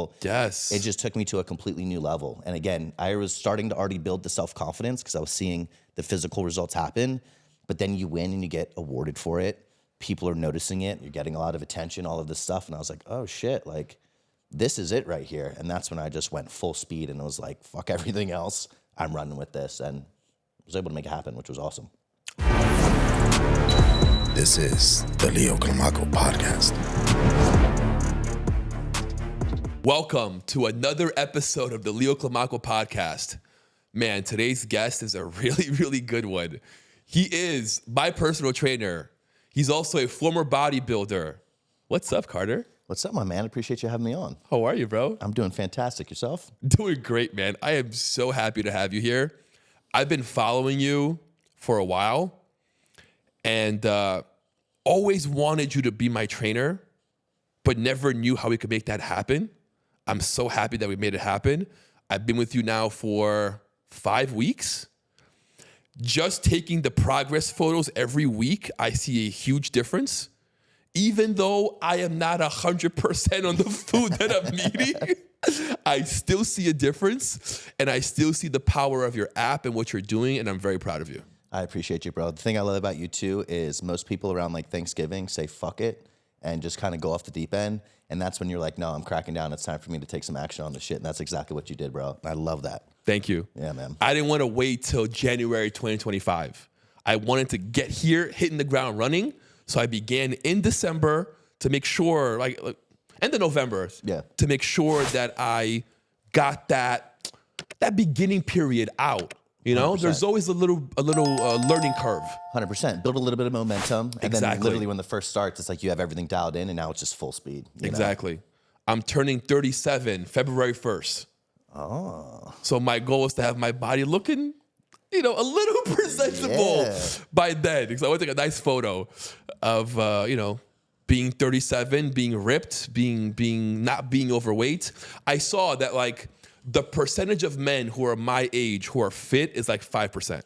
people. Yes. It just took me to a completely new level. And again, I was starting to already build the self-confidence because I was seeing the physical results happen. But then you win and you get awarded for it. People are noticing it. You're getting a lot of attention, all of this stuff. And I was like, oh shit, like this is it right here. And that's when I just went full speed and was like, fuck everything else. I'm running with this. And I was able to make it happen, which was awesome. This is the Leo Climaco podcast. Welcome to another episode of the Leo Climaco podcast. Man, today's guest is a really, really good one. He is my personal trainer. He's also a former bodybuilder. What's up, Carter? What's up, my man? Appreciate you having me on. How are you, bro? I'm doing fantastic. Yourself? Doing great, man. I am so happy to have you here. I've been following you for a while and always wanted you to be my trainer, but never knew how we could make that happen. I'm so happy that we made it happen. I've been with you now for 5 weeks. Just taking the progress photos every week, I see a huge difference. Even though I am not 100% on the food that I'm eating, I still see a difference, and I still see the power of your app and what you're doing, and I'm very proud of you. I appreciate you, bro. The thing I love about you, too, is most people around like Thanksgiving say, fuck it, and just kind of go off the deep end. And that's when you're like, no, I'm cracking down. It's time for me to take some action on this shit. And that's exactly what you did, bro. I love that. Thank you. Yeah, man. I didn't want to wait till January 2025. I wanted to get here, hitting the ground running. So I began in December to make sure, like end of November, to make sure that I got that beginning period out. You know, 100%. There's always a little learning curve. 100%. Build a little bit of momentum. And exactly. Then literally when the first starts, it's like you have everything dialed in and now it's just full speed. Exactly. Know? I'm turning 37 February 1st. Oh. So my goal is to have my body looking, a little presentable by then. Because I want to take a nice photo of, being 37, being ripped, not being overweight. I saw that like the percentage of men who are my age who are fit is like 5%.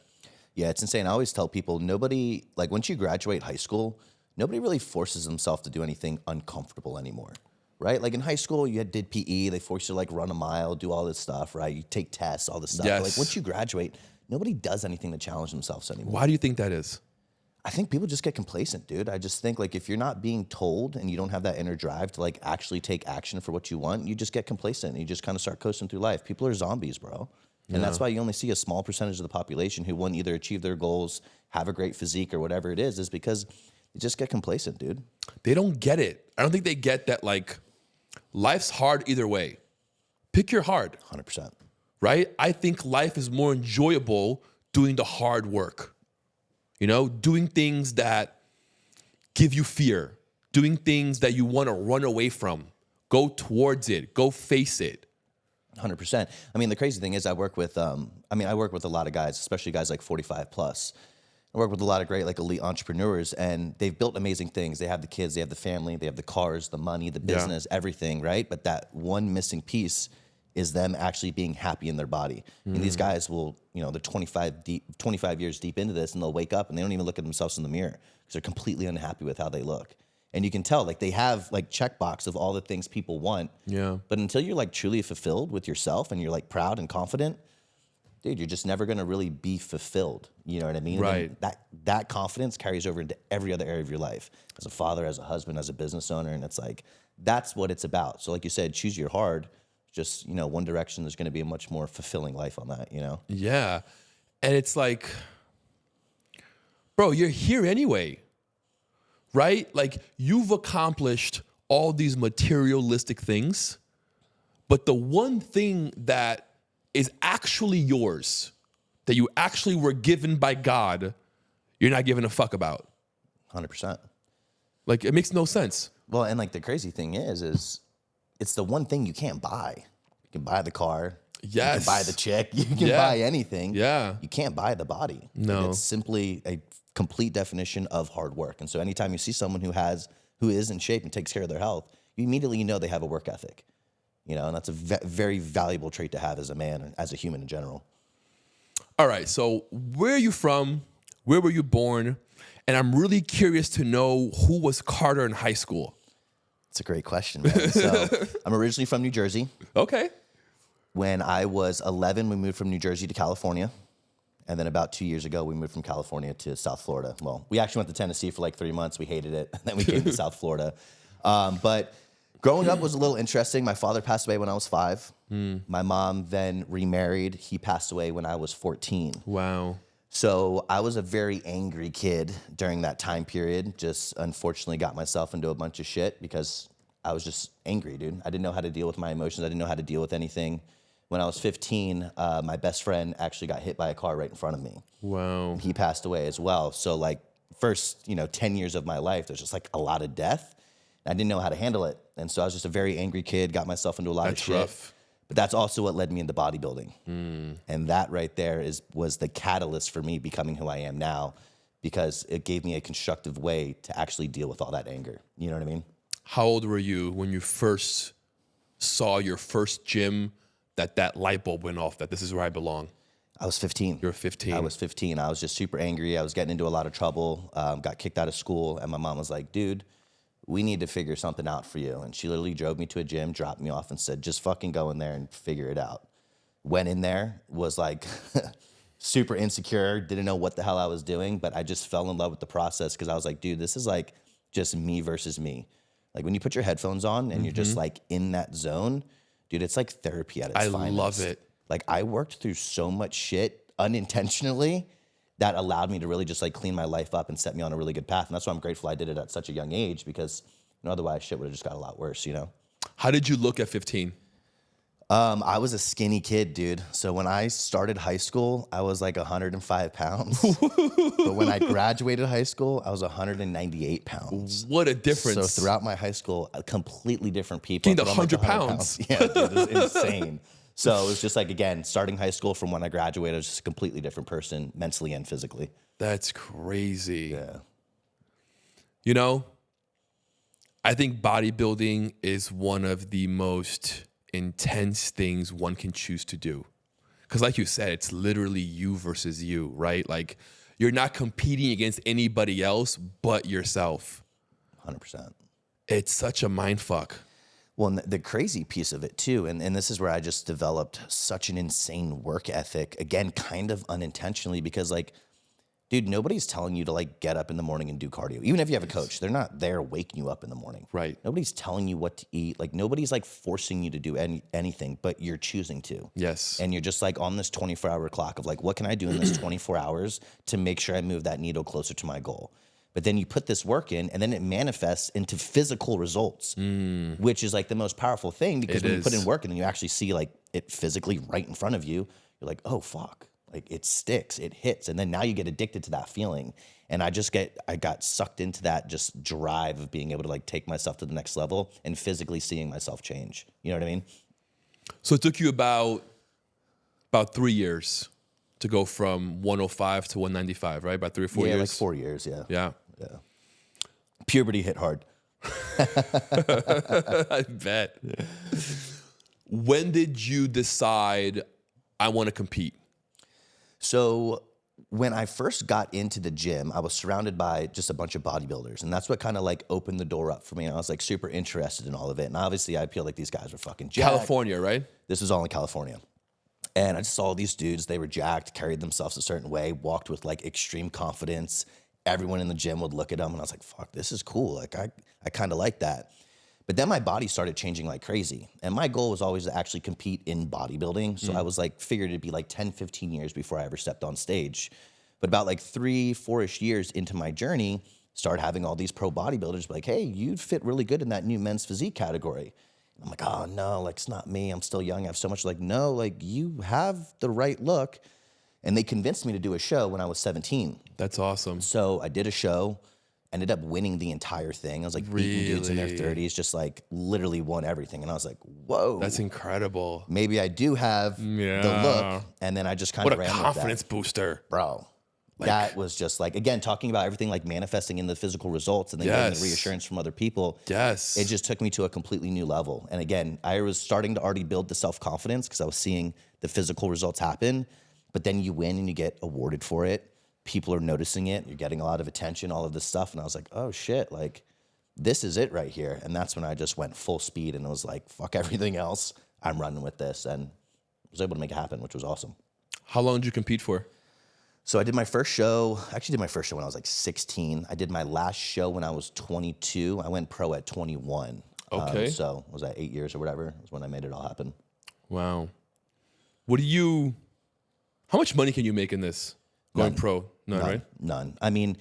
Yeah, it's insane. I always tell people nobody, like once you graduate high school, nobody really forces themselves to do anything uncomfortable anymore, right? Like in high school, you did PE, they forced you to like run a mile, do all this stuff, right? You take tests, all this stuff. Yes. But like once you graduate, nobody does anything to challenge themselves anymore. Why do you think that is? I think people just get complacent, dude. I just think like if you're not being told and you don't have that inner drive to like actually take action for what you want, you just get complacent and you just kind of start coasting through life. People are zombies, bro. And that's why you only see a small percentage of the population who won't either achieve their goals, have a great physique or whatever it is because you just get complacent, dude. They don't get it. I don't think they get that like life's hard either way. Pick your hard. 100%. Right? I think life is more enjoyable doing the hard work. Doing things that give you fear, doing things that you want to run away from. Go towards it. Go face it. 100%. I mean, the crazy thing is I work with a lot of guys, especially guys like 45 plus. I work with a lot of great like elite entrepreneurs and they've built amazing things. They have the kids, they have the family, they have the cars, the money, the business, everything, right? But that one missing piece is them actually being happy in their body. And these guys will, they're 25 years deep into this and they'll wake up and they don't even look at themselves in the mirror because they're completely unhappy with how they look. And you can tell like they have like checkbox of all the things people want. Yeah. But until you're like truly fulfilled with yourself and you're like proud and confident, dude, you're just never going to really be fulfilled. You know what I mean? Right. And that confidence carries over into every other area of your life as a father, as a husband, as a business owner. And it's like, that's what it's about. So like you said, choose your hard. Just, one direction, there's going to be a much more fulfilling life on that, Yeah. And it's like, bro, you're here anyway, right? Like you've accomplished all these materialistic things, but the one thing that is actually yours, that you actually were given by God, you're not giving a fuck about. 100%. Like it makes no sense. Well, and like the crazy thing is it's the one thing you can't buy. You can buy the car. Yes. You can buy the chick. You can buy anything. Yeah. You can't buy the body. No. And it's simply a complete definition of hard work. And so anytime you see someone who is in shape and takes care of their health, you immediately know they have a work ethic. And that's a very valuable trait to have as a man and as a human in general. All right. So where are you from? Where were you born? And I'm really curious to know who was Carter in high school. It's a great question, man. So I'm originally from New Jersey. Okay. When I was 11, we moved from New Jersey to California. And then about 2 years ago, we moved from California to South Florida. Well, we actually went to Tennessee for like 3 months. We hated it. And then we came to South Florida. But growing up was a little interesting. My father passed away when I was 5. My mom then remarried. He passed away when I was 14. Wow. So I was a very angry kid during that time period. Just unfortunately got myself into a bunch of shit because I was just angry, dude. I didn't know how to deal with my emotions. I didn't know how to deal with anything. When I was 15, my best friend actually got hit by a car right in front of me. Wow. He passed away as well. So like first, 10 years of my life, there's just like a lot of death. I didn't know how to handle it. And so I was just a very angry kid, got myself into a lot of shit. Rough. But that's also what led me into bodybuilding. And that right there was the catalyst for me becoming who I am now, because it gave me a constructive way to actually deal with all that anger. You know what I mean? How old were you when you first saw your first gym that light bulb went off, that this is where I belong? I was 15. You were 15. I was 15. I was just super angry. I was getting into a lot of trouble, got kicked out of school. And my mom was like, dude, we need to figure something out for you. And she literally drove me to a gym, dropped me off and said, just fucking go in there and figure it out. Went in there, was like super insecure, didn't know what the hell I was doing, but I just fell in love with the process because I was like, dude, this is like just me versus me. Like when you put your headphones on and you're just like in that zone, dude, it's like therapy at its finest. I love it. Like I worked through so much shit unintentionally that allowed me to really just like clean my life up and set me on a really good path. And that's why I'm grateful I did it at such a young age, because otherwise shit would have just got a lot worse, How did you look at 15? I was a skinny kid, dude. So when I started high school, I was like 105 pounds. But when I graduated high school, I was 198 pounds. What a difference. So throughout my high school, completely different people. Gained I put on, 100 pounds. Yeah, dude, it was insane. So it was just like, again, starting high school from when I graduated, I was just a completely different person, mentally and physically. That's crazy. Yeah. I think bodybuilding is one of the most intense things one can choose to do. Because like you said, it's literally you versus you, right? Like you're not competing against anybody else but yourself. 100%. It's such a mind fuck. Well, and the crazy piece of it too, and this is where I just developed such an insane work ethic, again, kind of unintentionally, because like, dude, nobody's telling you to like get up in the morning and do cardio. Even if you have a coach, they're not there waking you up in the morning. Right. Nobody's telling you what to eat. Like nobody's like forcing you to do anything, but you're choosing to. Yes. And you're just like on this 24-hour clock of like, what can I do in this 24 hours to make sure I move that needle closer to my goal? But then you put this work in and then it manifests into physical results, which is like the most powerful thing, because when you put in work and then you actually see like it physically right in front of you, you're like, oh, fuck. Like it sticks, it hits. And then now you get addicted to that feeling. And I got sucked into that just drive of being able to like take myself to the next level and physically seeing myself change. You know what I mean? So it took you about 3 years to go from 105 to 195, right? About 3 or 4 years? Yeah, like 4 years, yeah. Yeah. Yeah. Puberty hit hard. I bet. When did you decide I want to compete? So when I first got into the gym, I was surrounded by just a bunch of bodybuilders. And that's what kind of like opened the door up for me. And I was like super interested in all of it. And obviously I feel like these guys were fucking jacked. California, right? This was all in California. And I just saw these dudes, they were jacked, carried themselves a certain way, walked with like extreme confidence. Everyone in the gym would look at them and I was like, fuck, this is cool. Like I kind of like that. But then my body started changing like crazy. And my goal was always to actually compete in bodybuilding. So I was like, figured it'd be like 10, 15 years before I ever stepped on stage. But about like 3, 4-ish years into my journey, started having all these pro bodybuilders be like, hey, you'd fit really good in that new men's physique category. And I'm like, oh no, like it's not me. I'm still young. I have so much. Like, no, like you have the right look. And they convinced me to do a show when I was 17. That's awesome. So I did a show, ended up winning the entire thing. I was like beating dudes in their 30s, just like literally won everything. And I was like, whoa. That's incredible. Maybe I do have the look. And then I just kind of ran with that. What a confidence booster. Bro. That was just like, again, talking about everything like manifesting in the physical results and then getting the reassurance from other people. Yes. It just took me to a completely new level. And again, I was starting to already build the self-confidence because I was seeing the physical results happen. But then you win and you get awarded for it. People are noticing it. You're getting a lot of attention, all of this stuff. And I was like, oh shit, like this is it right here. And that's when I just went full speed and it was like, fuck everything else. I'm running with this, and was able to make it happen, which was awesome. How long did you compete for? So I did my first show. I actually did my first show when I was like 16. I did my last show when I was 22. I went pro at 21. Okay. So was that 8 years or whatever? Was when I made it all happen. Wow. How much money can you make in this going pro? None, right? None. I mean,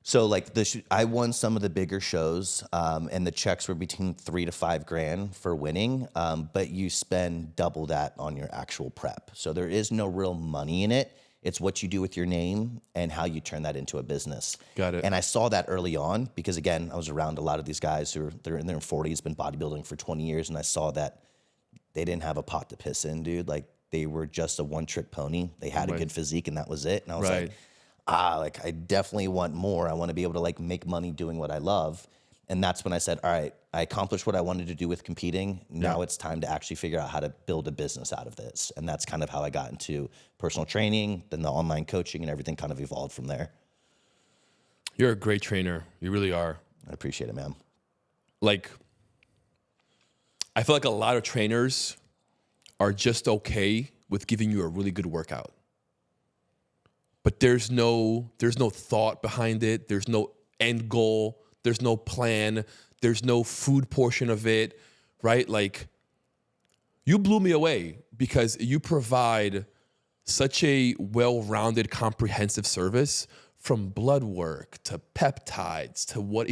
so like I won some of the bigger shows, and the checks were between $3,000 to $5,000 for winning. But you spend double that on your actual prep. So there is no real money in it. It's what you do with your name and how you turn that into a business. Got it. And I saw that early on because, again, I was around a lot of these guys they're in their 40s, been bodybuilding for 20 years, and I saw that they didn't have a pot to piss in, dude. Like they were just a one-trick pony. They had a good physique, and that was it. And I was like, I definitely want more. I want to be able to like make money doing what I love. And that's when I said, all right, I accomplished what I wanted to do with competing. Now it's time to actually figure out how to build a business out of this. And that's kind of how I got into personal training, then the online coaching, and everything kind of evolved from there. You're a great trainer. You really are. I appreciate it, man. Like, I feel like a lot of trainers are just okay with giving you a really good workout. But there's no thought behind it. There's no end goal. There's no plan. There's no food portion of it, right? Like, you blew me away because you provide such a well-rounded, comprehensive service from blood work to peptides to what,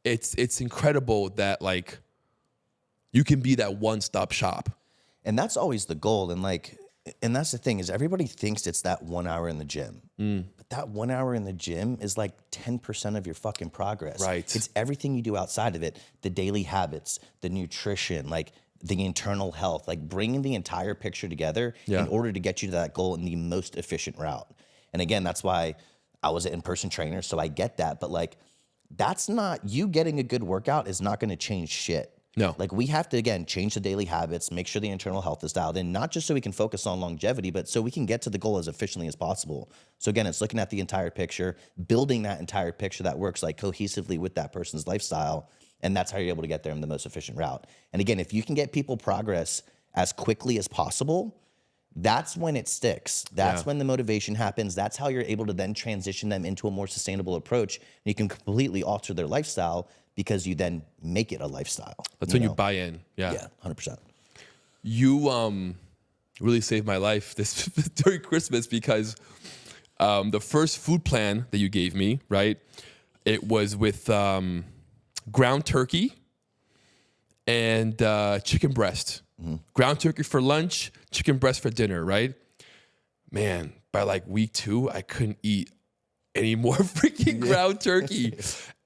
it's incredible that like you can be that one-stop shop. And that's always the goal. And that's the thing is everybody thinks it's that 1 hour in the gym. But that 1 hour in the gym is like 10% of your fucking progress. Right. It's everything you do outside of it, the daily habits, the nutrition, like the internal health, like bringing the entire picture together in order to get you to that goal in the most efficient route. And again, that's why I was an in-person trainer, so I get that. But like, that's not, you getting a good workout is not going to change shit. No. Like we have to, again, change the daily habits, make sure the internal health is dialed in, not just so we can focus on longevity, but so we can get to the goal as efficiently as possible. So again, it's looking at the entire picture, building that entire picture that works like cohesively with that person's lifestyle. And that's how you're able to get there in the most efficient route. And again, if you can get people progress as quickly as possible, that's when it sticks. That's when the motivation happens. That's how you're able to then transition them into a more sustainable approach. And you can completely alter their lifestyle because you then make it a lifestyle. That's when you buy in. Yeah. Yeah, 100%. You really saved my life this during Christmas because the first food plan that you gave me, right? It was with ground turkey and chicken breast. Ground turkey for lunch, chicken breast for dinner, right? Man, by like week 2, I couldn't eat any more freaking ground turkey.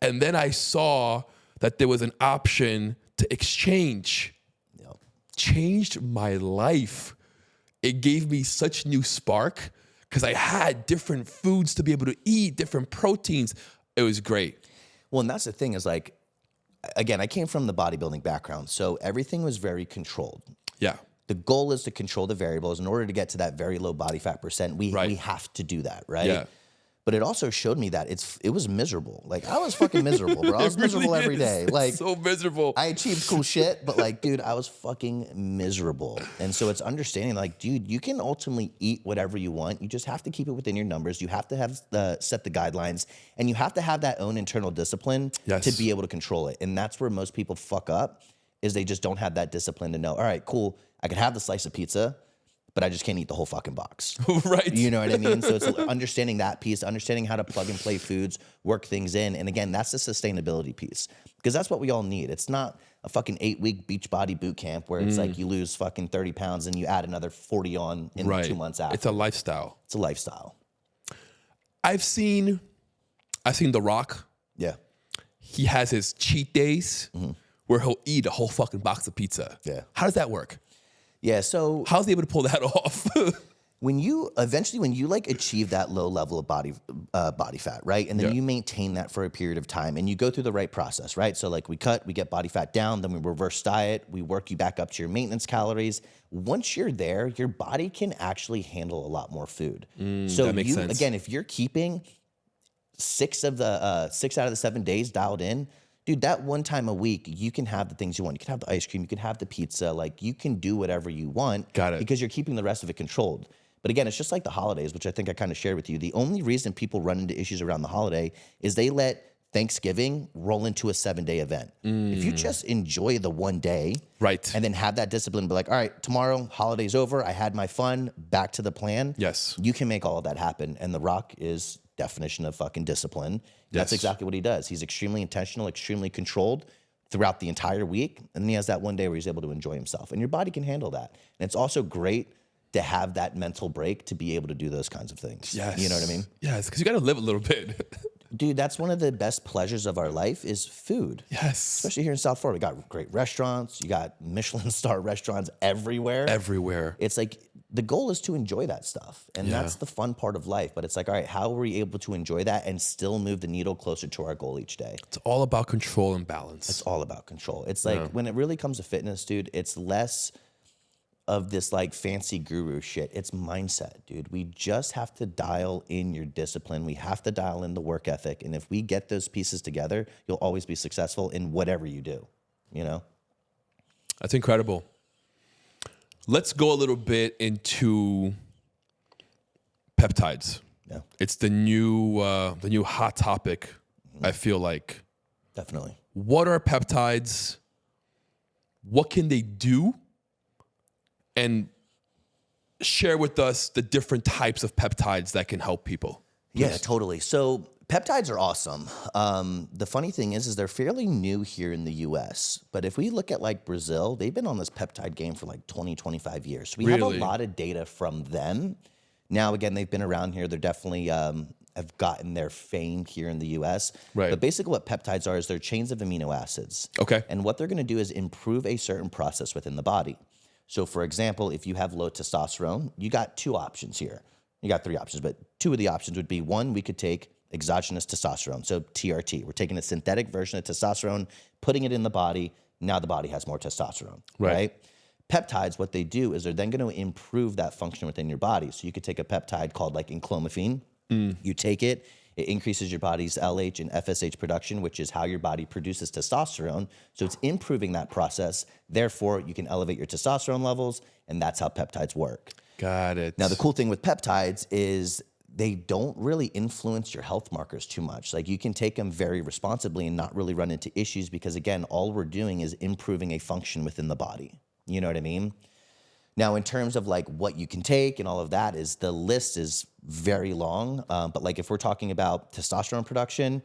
And then I saw that there was an option to exchange. Yep. Changed my life. It gave me such new spark because I had different foods to be able to eat, different proteins. It was great. Well, and that's the thing is like, again, I came from the bodybuilding background, so everything was very controlled. Yeah. The goal is to control the variables. In order to get to that very low body fat percent, we have to do that, right? Yeah. But it also showed me that it was miserable. Like I was fucking miserable, bro. I was miserable every day. Like so miserable. I achieved cool shit, but like, dude, I was fucking miserable. And so it's understanding, like, dude, you can ultimately eat whatever you want. You just have to keep it within your numbers. You have to have set the guidelines, and you have to have that own internal discipline to be able to control it. And that's where most people fuck up, is they just don't have that discipline to know, all right, cool, I could have the slice of pizza, but I just can't eat the whole fucking box. Right. You know what I mean? So it's understanding that piece, understanding how to plug and play foods, work things in. And again, that's the sustainability piece, because that's what we all need. It's not a fucking 8-week beach body boot camp where it's like you lose fucking 30 pounds and you add another 40 on in 2 months after. It's a lifestyle. It's a lifestyle. I've seen The Rock. Yeah. He has his cheat days where he'll eat a whole fucking box of pizza. Yeah. How does that work? Yeah. So How's he able to pull that off? when you like achieve that low level of body fat, right? And then you maintain that for a period of time and you go through the right process, right? So like we get body fat down, then we reverse diet, we work you back up to your maintenance calories. Once you're there, your body can actually handle a lot more food. So that makes sense. Again, if you're keeping 6 out of the 7 days dialed in, dude, that one time a week, you can have the things you want. You can have the ice cream, you can have the pizza, like you can do whatever you want. Got it. Because you're keeping the rest of it controlled. But again, it's just like the holidays, which I think I kind of shared with you. The only reason people run into issues around the holiday is they let Thanksgiving roll into a 7-day event. If you just enjoy the one day, Right. and then have that discipline, be like, all right, tomorrow, holiday's over, I had my fun, back to the plan. Yes. You can make all of that happen. And The Rock is definition of fucking discipline. That's Yes. exactly what he does. He's extremely intentional, extremely controlled throughout the entire week. And then he has that one day where he's able to enjoy himself. And your body can handle that. And it's also great to have that mental break to be able to do those kinds of things. Yes. You know what I mean? Yes, because you got to live a little bit. Dude, that's one of the best pleasures of our life is food. Yes. Especially here in South Florida. We got great restaurants. You got Michelin star restaurants everywhere. Everywhere. It's like the goal is to enjoy that stuff. And Yeah. that's the fun part of life. But it's like, all right, how are we able to enjoy that and still move the needle closer to our goal each day? It's all about control and balance. It's all about control. It's like when it really comes to fitness, dude, it's less of this like fancy guru shit. It's mindset, dude. We just have to dial in your discipline. We have to dial in the work ethic. And if we get those pieces together, you'll always be successful in whatever you do, you know? That's incredible. Let's go a little bit into peptides. Yeah, It's the new hot topic, I feel like. definitely. What are peptides? What can they do? And share with us the different types of peptides that can help people. Yeah, totally. So peptides are awesome. The funny thing is they're fairly new here in the US. But if we look at like Brazil, they've been on this peptide game for like 20, 25 years. So we have a Really? lot of data from them. Now, again, they've been around here. They're definitely have gotten their fame here in the US. Right. But basically what peptides are is they're chains of amino acids. Okay. And what they're going to do is improve a certain process within the body. So, for example, if you have low testosterone, you got two options here. You got three options, but two of the options would be, one, we could take exogenous testosterone, so TRT. We're taking a synthetic version of testosterone, putting it in the body. Now the body has more testosterone, right? Peptides, what they do is they're then going to improve that function within your body. So you could take a peptide called like enclomiphene. You take it, it increases your body's LH and FSH production, which is how your body produces testosterone. So it's improving that process. Therefore, you can elevate your testosterone levels, and that's how peptides work. Got it. Now, the cool thing with peptides is they don't really influence your health markers too much. Like you can take them very responsibly and not really run into issues because, again, all we're doing is improving a function within the body. You know what I mean? Now, in terms of like what you can take and all of that, is the list is very long. But like if we're talking about testosterone production,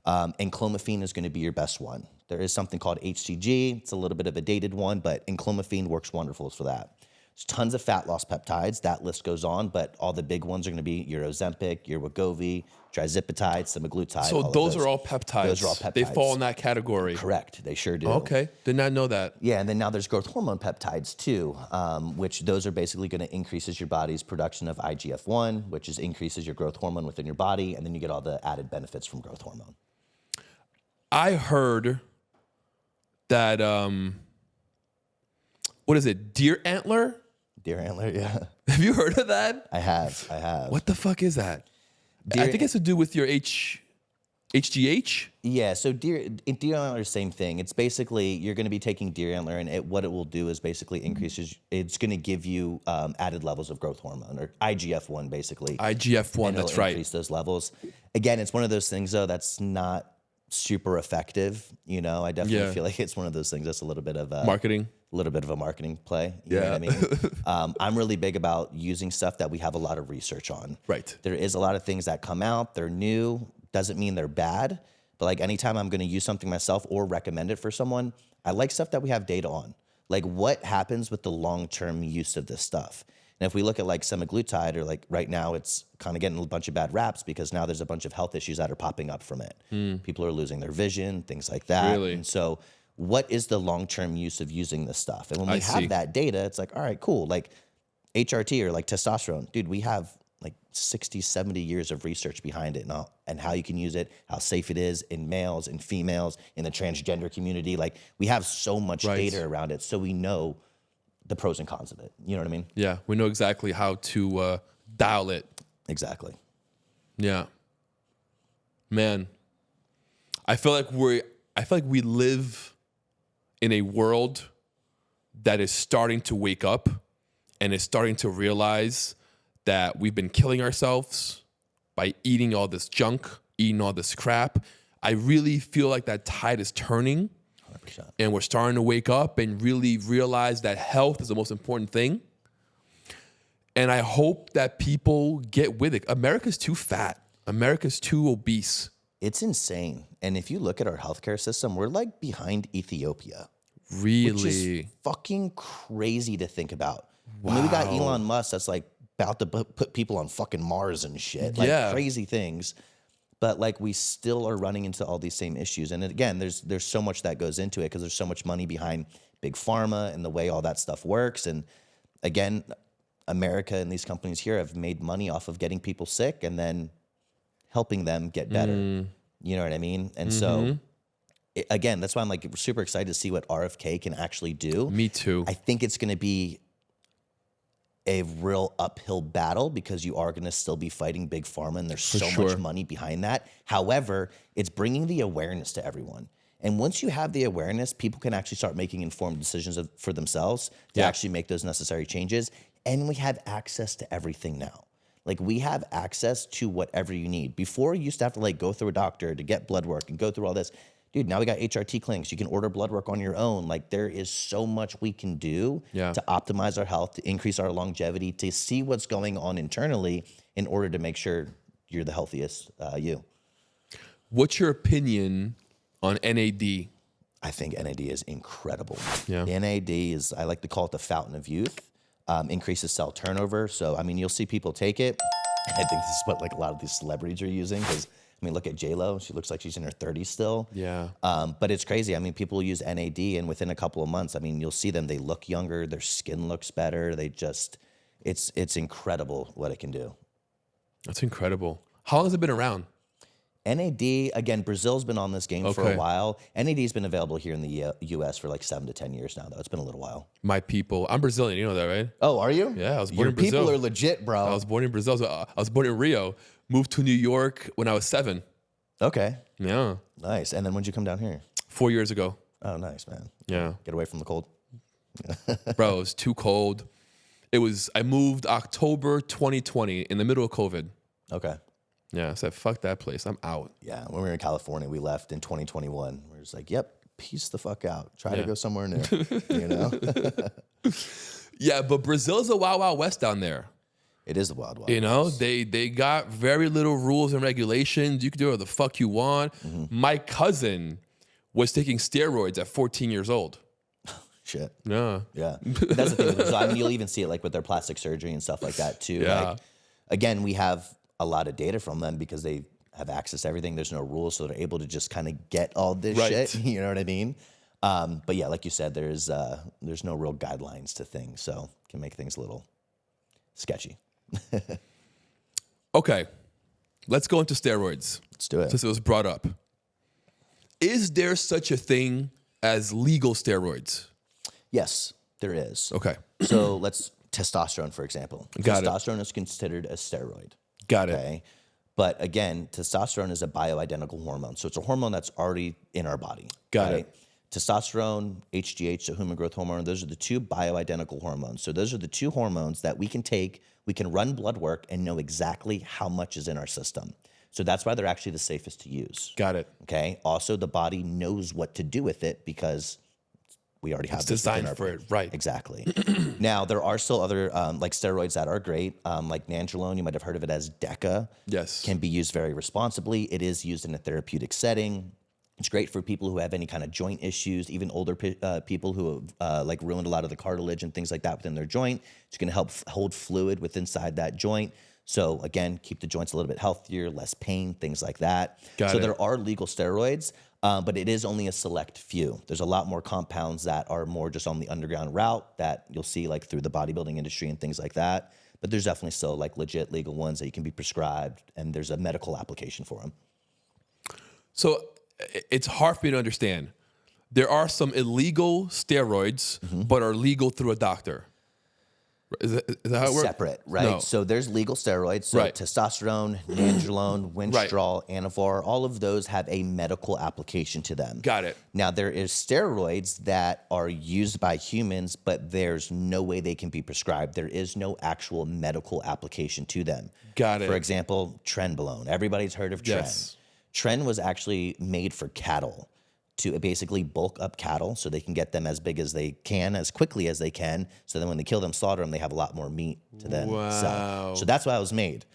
enclomiphene is going to be your best one. There is something called HCG. It's a little bit of a dated one, but enclomiphene works wonderful for that. There's tons of fat loss peptides. That list goes on, but all the big ones are going to be your Ozempic, your Wegovy, trizipatide, semaglutide. so those are all peptides. Those are all peptides. They fall in that category. Correct. They sure do. Okay. Did not know that. Yeah, and then now there's growth hormone peptides too, which those are basically going to increases your body's production of IGF-1, which is increases your growth hormone within your body, and then you get all the added benefits from growth hormone. I heard that what is it? Deer antler? Deer antler, yeah. Have you heard of that? I have. What the fuck is that? Deer- I think it's to do with your HGH. Yeah, so deer antler, same thing. It's basically you're going to be taking deer antler, and what it will do is basically increases. It's going to give you added levels of growth hormone or IGF-1, basically. IGF-1, And that's it'll right. Increase those levels. Again, it's one of those things though that's not super effective. You know, I definitely feel like it's one of those things that's a little bit of Marketing. a little bit of a marketing play. You know what I mean? I'm really big about using stuff that we have a lot of research on. Right. There is a lot of things that come out. They're new. Doesn't mean they're bad. But like anytime I'm going to use something myself or recommend it for someone, I like stuff that we have data on. Like what happens with the long-term use of this stuff. And if we look at like semaglutide, or like right now it's kind of getting a bunch of bad raps because now there's a bunch of health issues that are popping up from it. People are losing their vision, things like that. Really? And so what is the long-term use of using this stuff? And when we have that data, it's like, all right, cool. Like HRT or like testosterone, dude, we have like 60, 70 years of research behind it now and how you can use it, how safe it is in males and females, in the transgender community. Like we have so much data around it. So we know the pros and cons of it. You know what I mean? Yeah, we know exactly how to dial it. Exactly. Yeah. Man, I feel like I feel like we live in a world that is starting to wake up and is starting to realize that we've been killing ourselves by eating all this junk, eating all this crap. I really feel like that tide is turning 100%. and we're starting to wake up and really realize that health is the most important thing. And I hope that people get with it. America's too fat. America's too obese. It's insane. And if you look at our healthcare system, we're like behind Ethiopia. Really? Which is fucking crazy to think about. Wow. I mean, we got Elon Musk that's like about to put people on fucking Mars and shit. Like crazy things. But like we still are running into all these same issues. And again, there's so much that goes into it because there's so much money behind big pharma and the way all that stuff works. And again, America and these companies here have made money off of getting people sick and then helping them get better. You know what I mean? And so again, that's why I'm like super excited to see what RFK can actually do. Me too. I think it's going to be a real uphill battle because you are going to still be fighting big pharma and there's so much money behind that. However, it's bringing the awareness to everyone. And once you have the awareness, people can actually start making informed decisions for themselves to actually make those necessary changes. And we have access to everything now. Like we have access to whatever you need. Before you used to have to like go through a doctor to get blood work and go through all this. Dude, now we got HRT clinics. You can order blood work on your own. Like there is so much we can do to optimize our health, to increase our longevity, to see what's going on internally in order to make sure you're the healthiest you. What's your opinion on NAD? I think NAD is incredible. Yeah. NAD is, I like to call it the fountain of youth. Increases cell turnover. So, I mean, you'll see people take it. And I think this is what like a lot of these celebrities are using because I mean, look at J-Lo. She looks like she's in her 30s still. Yeah. But it's crazy. I mean, people use NAD, and within a couple of months, I mean, you'll see them. They look younger. Their skin looks better. They just, it's incredible what it can do. That's incredible. How long has it been around? NAD, again, Brazil's been on this game for a while. NAD's been available here in the U.S. for like 7 to 10 years now, though. It's been a little while. My people. I'm Brazilian. You know that, right? Oh, are you? Yeah, I was born in Your Brazil. people are legit, bro. I was born in Brazil. I was born in Rio. Moved to New York when I was 7. Okay. Yeah. Nice. And then when'd you come down here? 4 years ago. Oh, nice, man. Yeah. Get away from the cold. Bro, it was too cold. I moved October 2020 in the middle of COVID. Okay. Yeah, I said, fuck that place. I'm out. Yeah, when we were in California, we left in 2021. We were just like, yep, peace the fuck out. Try to go somewhere new, you know? Yeah, but Brazil's a wild, wild west down there. It is the wild, wild You know, west. they got very little rules and regulations. You can do whatever the fuck you want. My cousin was taking steroids at 14 years old. Shit. Yeah. Yeah. But that's the thing with Brazil. I mean, you'll even see it like with their plastic surgery and stuff like that too. Yeah. Like, again, we have a lot of data from them because they have access to everything. There's no rules, so they're able to just kind of get all this shit. You know what I mean? But yeah, like you said, there's no real guidelines to things, so it can make things a little sketchy. Okay, let's go into steroids. Let's do it. Since it was brought up. Is there such a thing as legal steroids? Yes, there is. Okay. So testosterone, for example. Got it. Testosterone is considered a steroid. Got it. Okay. But again, testosterone is a bioidentical hormone. So it's a hormone that's already in our body. Got it. Testosterone, HGH, so human growth hormone, those are the two bioidentical hormones. So those are the two hormones that we can take, we can run blood work and know exactly how much is in our system. So that's why they're actually the safest to use. Got it. Okay. Also, the body knows what to do with it because we already have It's this within designed our for body. it, right? Exactly. Now, there are still other like steroids that are great, like nandrolone. You might have heard of it as DECA. Yes. Can be used very responsibly. It is used in a therapeutic setting. It's great for people who have any kind of joint issues, even older people who have like ruined a lot of the cartilage and things like that within their joint. It's going to help hold fluid within inside that joint. So again, keep the joints a little bit healthier, less pain, things like that. Got so it. there are legal steroids, but it is only a select few. There's a lot more compounds that are more just on the underground route that you'll see like through the bodybuilding industry and things like that. But there's definitely still like legit legal ones that you can be prescribed, and there's a medical application for them. So it's hard for me to understand. There are some illegal steroids, but are legal through a doctor. Is that how it works? Separate, right? No. So there's legal steroids. So Right. testosterone, nandrolone, winstrol, anavar, all of those have a medical application to them. Got it. Now, there is steroids that are used by humans, but there's no way they can be prescribed. There is no actual medical application to them. Got it. For example, trenbolone. Everybody's heard of tren. Yes. Tren was actually made for cattle to basically bulk up cattle so they can get them as big as they can, as quickly as they can. So then when they kill them, slaughter them, they have a lot more meat to then sell. So that's why it was made.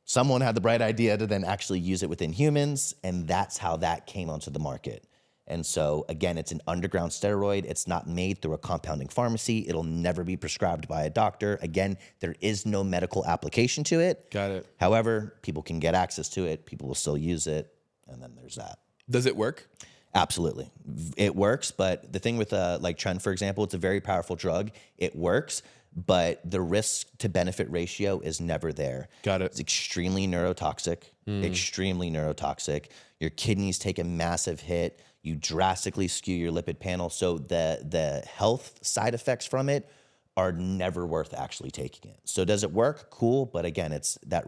Someone had the bright idea to then actually use it within humans, and that's how that came onto the market. And so, again, it's an underground steroid. It's not made through a compounding pharmacy. It'll never be prescribed by a doctor. Again, there is no medical application to it. Got it. However, people can get access to it. People will still use it. And then there's that. Does it work? Absolutely. It works. But the thing with like tren, for example, it's a very powerful drug. It works, but the risk to benefit ratio is never there. Got it. It's extremely neurotoxic, extremely neurotoxic. Your kidneys take a massive hit. You drastically skew your lipid panel. So the health side effects from it are never worth actually taking it. So does it work? Cool. But again, it's that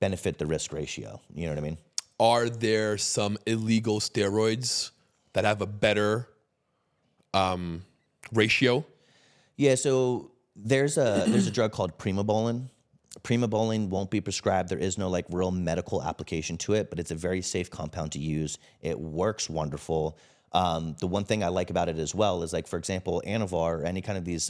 benefit the risk ratio. You know what I mean? Are there some illegal steroids that have a better ratio? Yeah, so there's a drug called primobolan. Primobolan won't be prescribed. There is no like real medical application to it, but it's a very safe compound to use. It works wonderful. The one thing I like about it as well is like, for example, anavar or any kind of these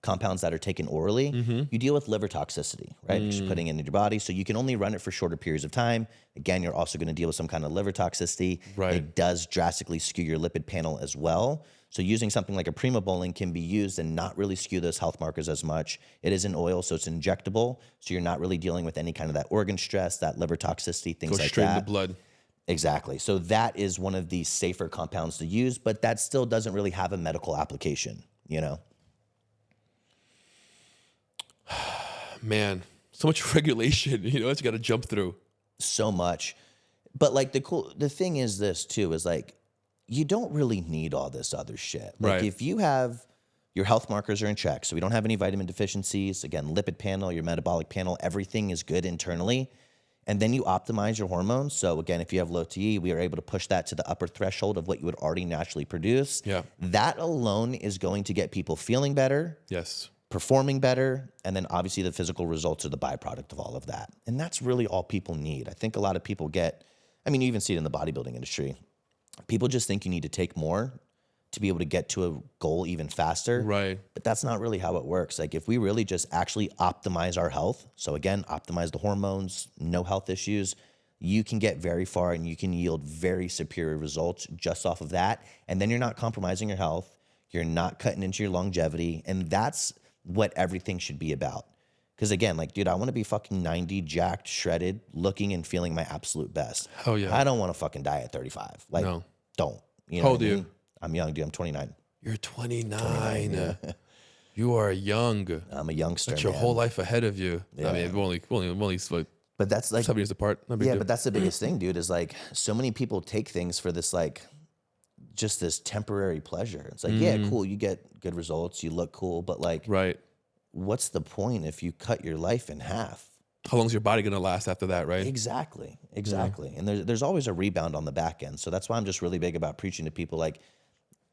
compounds that are taken orally, you deal with liver toxicity, right? Because you're putting it in your body. So you can only run it for shorter periods of time. Again, you're also going to deal with some kind of liver toxicity. Right. It does drastically skew your lipid panel as well. So using something like a primobolan can be used and not really skew those health markers as much. It is an oil, so it's injectable. So you're not really dealing with any kind of that organ stress, that liver toxicity, things Goes like straight in that. the blood. Exactly. So that is one of the safer compounds to use, but that still doesn't really have a medical application, you know? Man, so much regulation, you know, it's got to jump through. So much. But like the thing is this too, is like, you don't really need all this other shit. Like Right. if you have your health markers are in check, so we don't have any vitamin deficiencies, again, lipid panel, your metabolic panel, everything is good internally. And then you optimize your hormones. So again, if you have low TE, we are able to push that to the upper threshold of what you would already naturally produce. Yeah. That alone is going to get people feeling better, Yes. performing better, and then obviously the physical results are the byproduct of all of that. And that's really all people need. I think a lot of people you even see it in the bodybuilding industry. People just think you need to take more to be able to get to a goal even faster. Right. But that's not really how it works. Like if we really just actually optimize our health, so again, optimize the hormones, no health issues, you can get very far and you can yield very superior results just off of that. And then you're not compromising your health. You're not cutting into your longevity. And that's what everything should be about. Because again, like, dude, I want to be fucking 90, jacked, shredded, looking and feeling my absolute best. Hell yeah. I don't want to fucking die at 35. Like, No. don't. You know How old what I are you? mean? I'm young, dude. I'm 29. You're 29. You are young. I'm a youngster. That's your man. whole life ahead of you. I Yeah. mean, we're only like But that's like, 7 years apart. No big yeah, deal. but that's the biggest thing, dude, is like so many people take things for this, like, just this temporary pleasure. It's like, yeah, cool. You get good results. You look cool. But like, Right. what's the point if you cut your life in half? How long's your body going to last after that, right? Exactly. And there's always a rebound on the back end. So that's why I'm just really big about preaching to people like,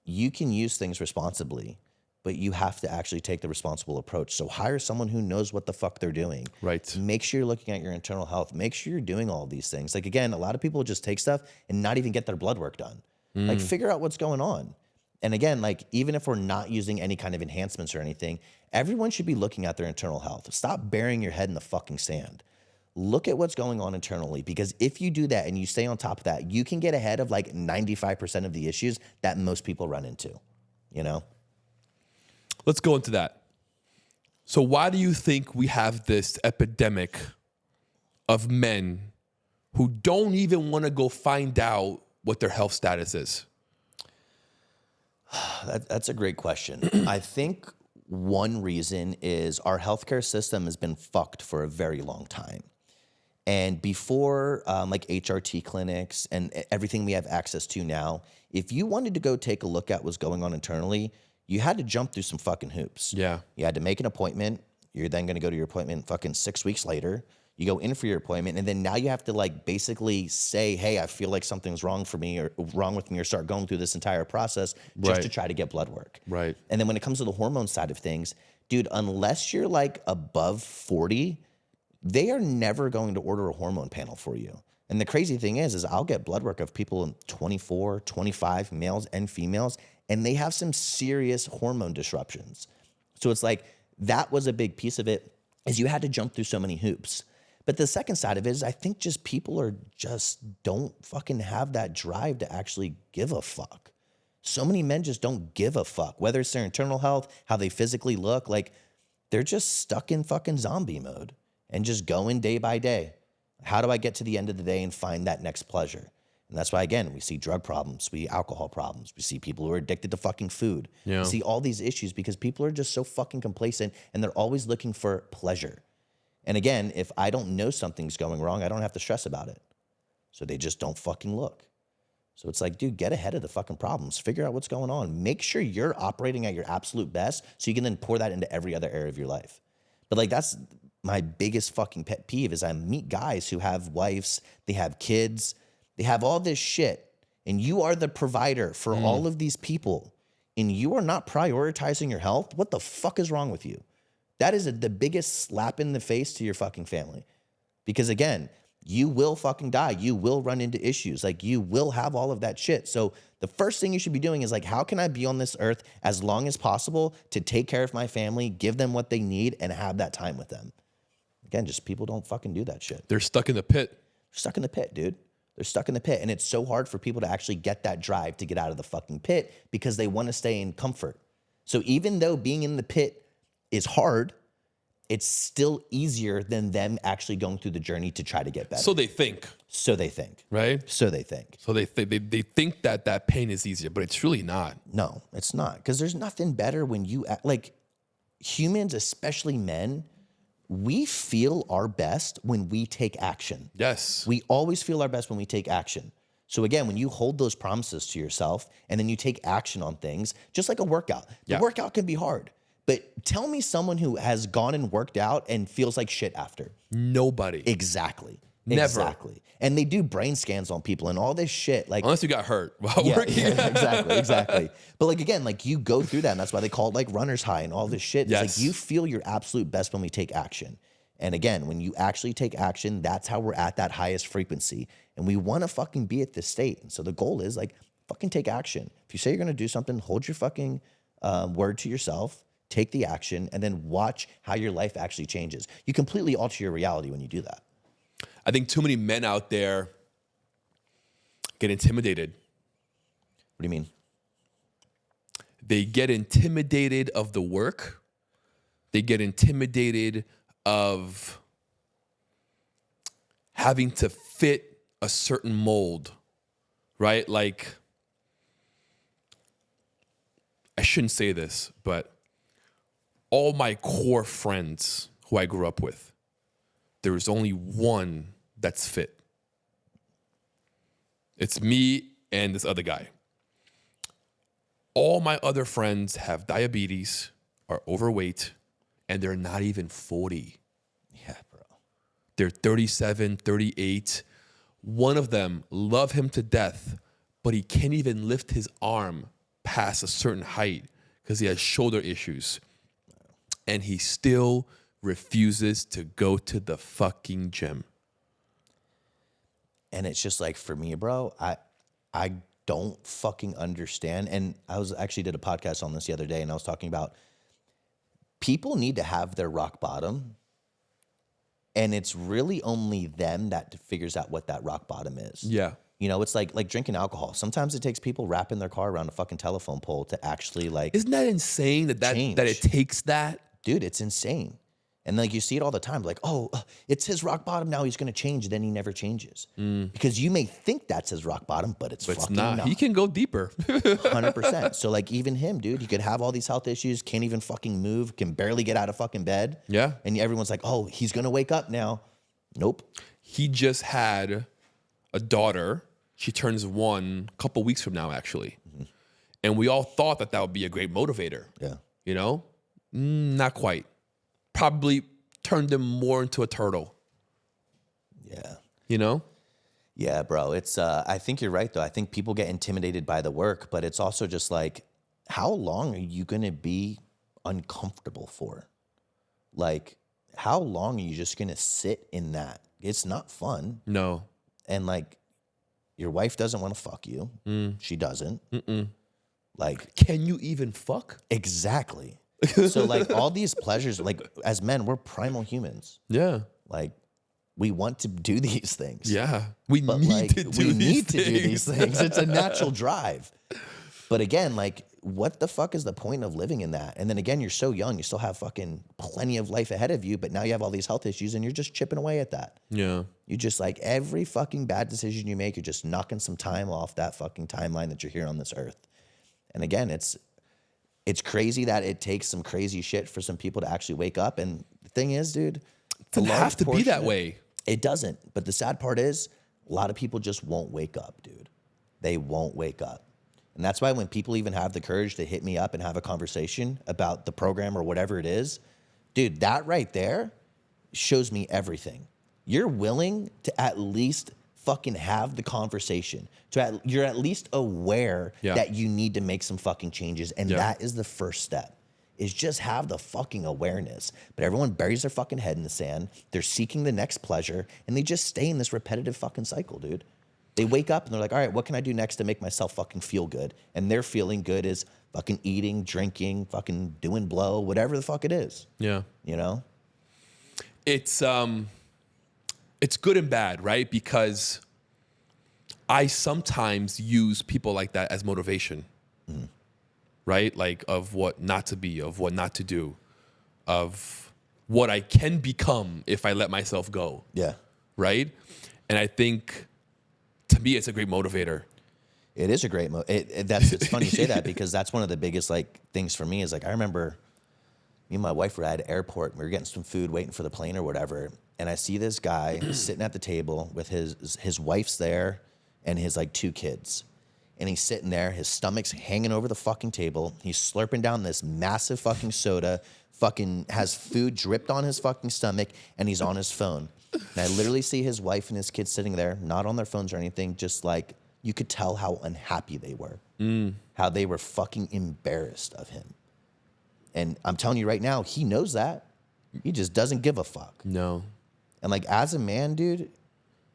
you can use things responsibly, but you have to actually take the responsible approach. So hire someone who knows what the fuck they're doing. Right. Make sure you're looking at your internal health. Make sure you're doing all of these things. Like, again, a lot of people just take stuff and not even get their blood work done. Like, figure out what's going on. And again, like, even if we're not using any kind of enhancements or anything, everyone should be looking at their internal health. Stop burying your head in the fucking sand. Look at what's going on internally, because if you do that and you stay on top of that, you can get ahead of like 95% of the issues that most people run into, you know? Let's go into that. So why do you think we have this epidemic of men who don't even want to go find out what their health status is? That's a great question. I think one reason is our healthcare system has been fucked for a very long time. And before like HRT clinics and everything we have access to now, if you wanted to go take a look at what's going on internally, you had to jump through some fucking hoops. Yeah. You had to make an appointment. You're then going to go to your appointment fucking 6 weeks later. You go in for your appointment, and then now you have to like basically say, hey, I feel like something's wrong for me or wrong with me, or start going through this entire process just to try to get blood work. Right. And then when it comes to the hormone side of things, dude, unless you're like above 40, they are never going to order a hormone panel for you. And the crazy thing is I'll get blood work of people in 24, 25, males and females, and they have some serious hormone disruptions. So it's like, that was a big piece of it, is you had to jump through so many hoops. But the second side of it is I think just people are just don't fucking have that drive to actually give a fuck. So many men just don't give a fuck, whether it's their internal health, how they physically look, like they're just stuck in fucking zombie mode and just going day by day. How do I get to the end of the day and find that next pleasure? And that's why, again, we see drug problems, we see alcohol problems, we see people who are addicted to fucking food. Yeah. We see all these issues because people are just so fucking complacent and they're always looking for pleasure. And again, if I don't know something's going wrong, I don't have to stress about it. So they just don't fucking look. So it's like, dude, get ahead of the fucking problems. Figure out what's going on. Make sure you're operating at your absolute best so you can then pour that into every other area of your life. But like, that's my biggest fucking pet peeve is I meet guys who have wives, they have kids, they have all this shit, and you are the provider for all of these people, and you are not prioritizing your health. What the fuck is wrong with you? That is the biggest slap in the face to your fucking family. Because again, you will fucking die. You will run into issues. Like you will have all of that shit. So the first thing you should be doing is like, how can I be on this earth as long as possible to take care of my family, give them what they need, and have that time with them? Again, just people don't fucking do that shit. They're stuck in the pit. They're stuck in the pit, dude. They're stuck in the pit. And it's so hard for people to actually get that drive to get out of the fucking pit because they want to stay in comfort. So even though being in the pit is hard, it's still easier than them actually going through the journey to try to get better. So they think. So they think. Right? So they think. So they think that that pain is easier, but it's really not. No, it's not. Because there's nothing better when you, like humans, especially men, we feel our best when we take action. Yes. We always feel our best when we take action. So again, when you hold those promises to yourself and then you take action on things, just like a workout, the workout can be hard. But tell me someone who has gone and worked out and feels like shit after. Nobody. Exactly. Never. Exactly. And they do brain scans on people and all this shit. Like, unless you got hurt while working. Exactly. But like, again, like you go through that and that's why they call it like runner's high and all this shit. It's like you feel your absolute best when we take action. And again, when you actually take action, that's how we're at that highest frequency. And we want to fucking be at this state. And so the goal is like, fucking take action. If you say you're going to do something, hold your fucking word to yourself. Take the action, and then watch how your life actually changes. You completely alter your reality when you do that. I think too many men out there get intimidated. What do you mean? They get intimidated of the work. They get intimidated of having to fit a certain mold, right? Like, I shouldn't say this, but all my core friends who I grew up with, there is only one that's fit. It's me and this other guy. All my other friends have diabetes, are overweight, and they're not even 40. Yeah, bro. They're 37, 38. One of them, love him to death, but he can't even lift his arm past a certain height because he has shoulder issues. And he still refuses to go to the fucking gym. And it's just like, for me, bro, I don't fucking understand. And I actually did a podcast on this the other day, and I was talking about people need to have their rock bottom. And it's really only them that figures out what that rock bottom is. Yeah. You know, it's like drinking alcohol. Sometimes it takes people wrapping their car around a fucking telephone pole to actually like. Isn't that insane that it takes that? Dude, it's insane. And like you see it all the time, like, oh, it's his rock bottom now, he's going to change. Then he never changes. Because you may think that's his rock bottom, but it's fucking not. He can go deeper. 100%. So like even him, dude, he could have all these health issues, can't even fucking move, can barely get out of fucking bed. Yeah. And everyone's like, oh, he's going to wake up now. Nope. He just had a daughter. She turns 1 a couple weeks from now, actually. And we all thought that would be a great motivator. Yeah. You know? Not quite. Probably turned him more into a turtle. Yeah. You know? Yeah, bro. It's I think you're right though. I think people get intimidated by the work, but it's also just like, how long are you gonna be uncomfortable for? Like, how long are you just gonna sit in that? It's not fun. No. And like, your wife doesn't want to fuck you. She doesn't. Like, can you even fuck? Exactly. So like all these pleasures, like as men, we're primal humans. Yeah. Like, we want to do these things. Yeah. We But need like, to do we these need to do these things. things. It's a natural drive. But again, like, what the fuck is the point of living in that? And then again, you're so young, you still have fucking plenty of life ahead of you, but now you have all these health issues and you're just chipping away at that. Yeah. You just like every fucking bad decision you make, you're just knocking some time off that fucking timeline that you're here on this earth. And again, it's crazy that it takes some crazy shit for some people to actually wake up. And the thing is, dude, It doesn't have to be that way. It doesn't. But the sad part is a lot of people just won't wake up, dude. They won't wake up. And that's why when people even have the courage to hit me up and have a conversation about the program or whatever it is, dude, that right there shows me everything. You're willing to at least fucking have the conversation. You're at least aware that you need to make some fucking changes. And that is the first step, is just have the fucking awareness. But everyone buries their fucking head in the sand. They're seeking the next pleasure, and they just stay in this repetitive fucking cycle, dude. They wake up and they're like, all right, what can I do next to make myself fucking feel good? And their feeling good is fucking eating, drinking, fucking doing blow, whatever the fuck it is. Yeah. You know? It's good and bad, right? Because I sometimes use people like that as motivation, right? Like of what not to be, of what not to do, of what I can become if I let myself go. Yeah. Right? And I think, to me, it's a great motivator. It is a great it's funny you say that, because that's one of the biggest like things for me is like, I remember me and my wife were at an airport and we were getting some food, waiting for the plane or whatever. And I see this guy sitting at the table with his wife's there and his like 2 kids. And he's sitting there, his stomach's hanging over the fucking table. He's slurping down this massive fucking soda, fucking has food dripped on his fucking stomach, and he's on his phone. And I literally see his wife and his kids sitting there, not on their phones or anything, just like, you could tell how unhappy they were, how they were fucking embarrassed of him. And I'm telling you right now, he knows that. He just doesn't give a fuck. No. And like, as a man, dude,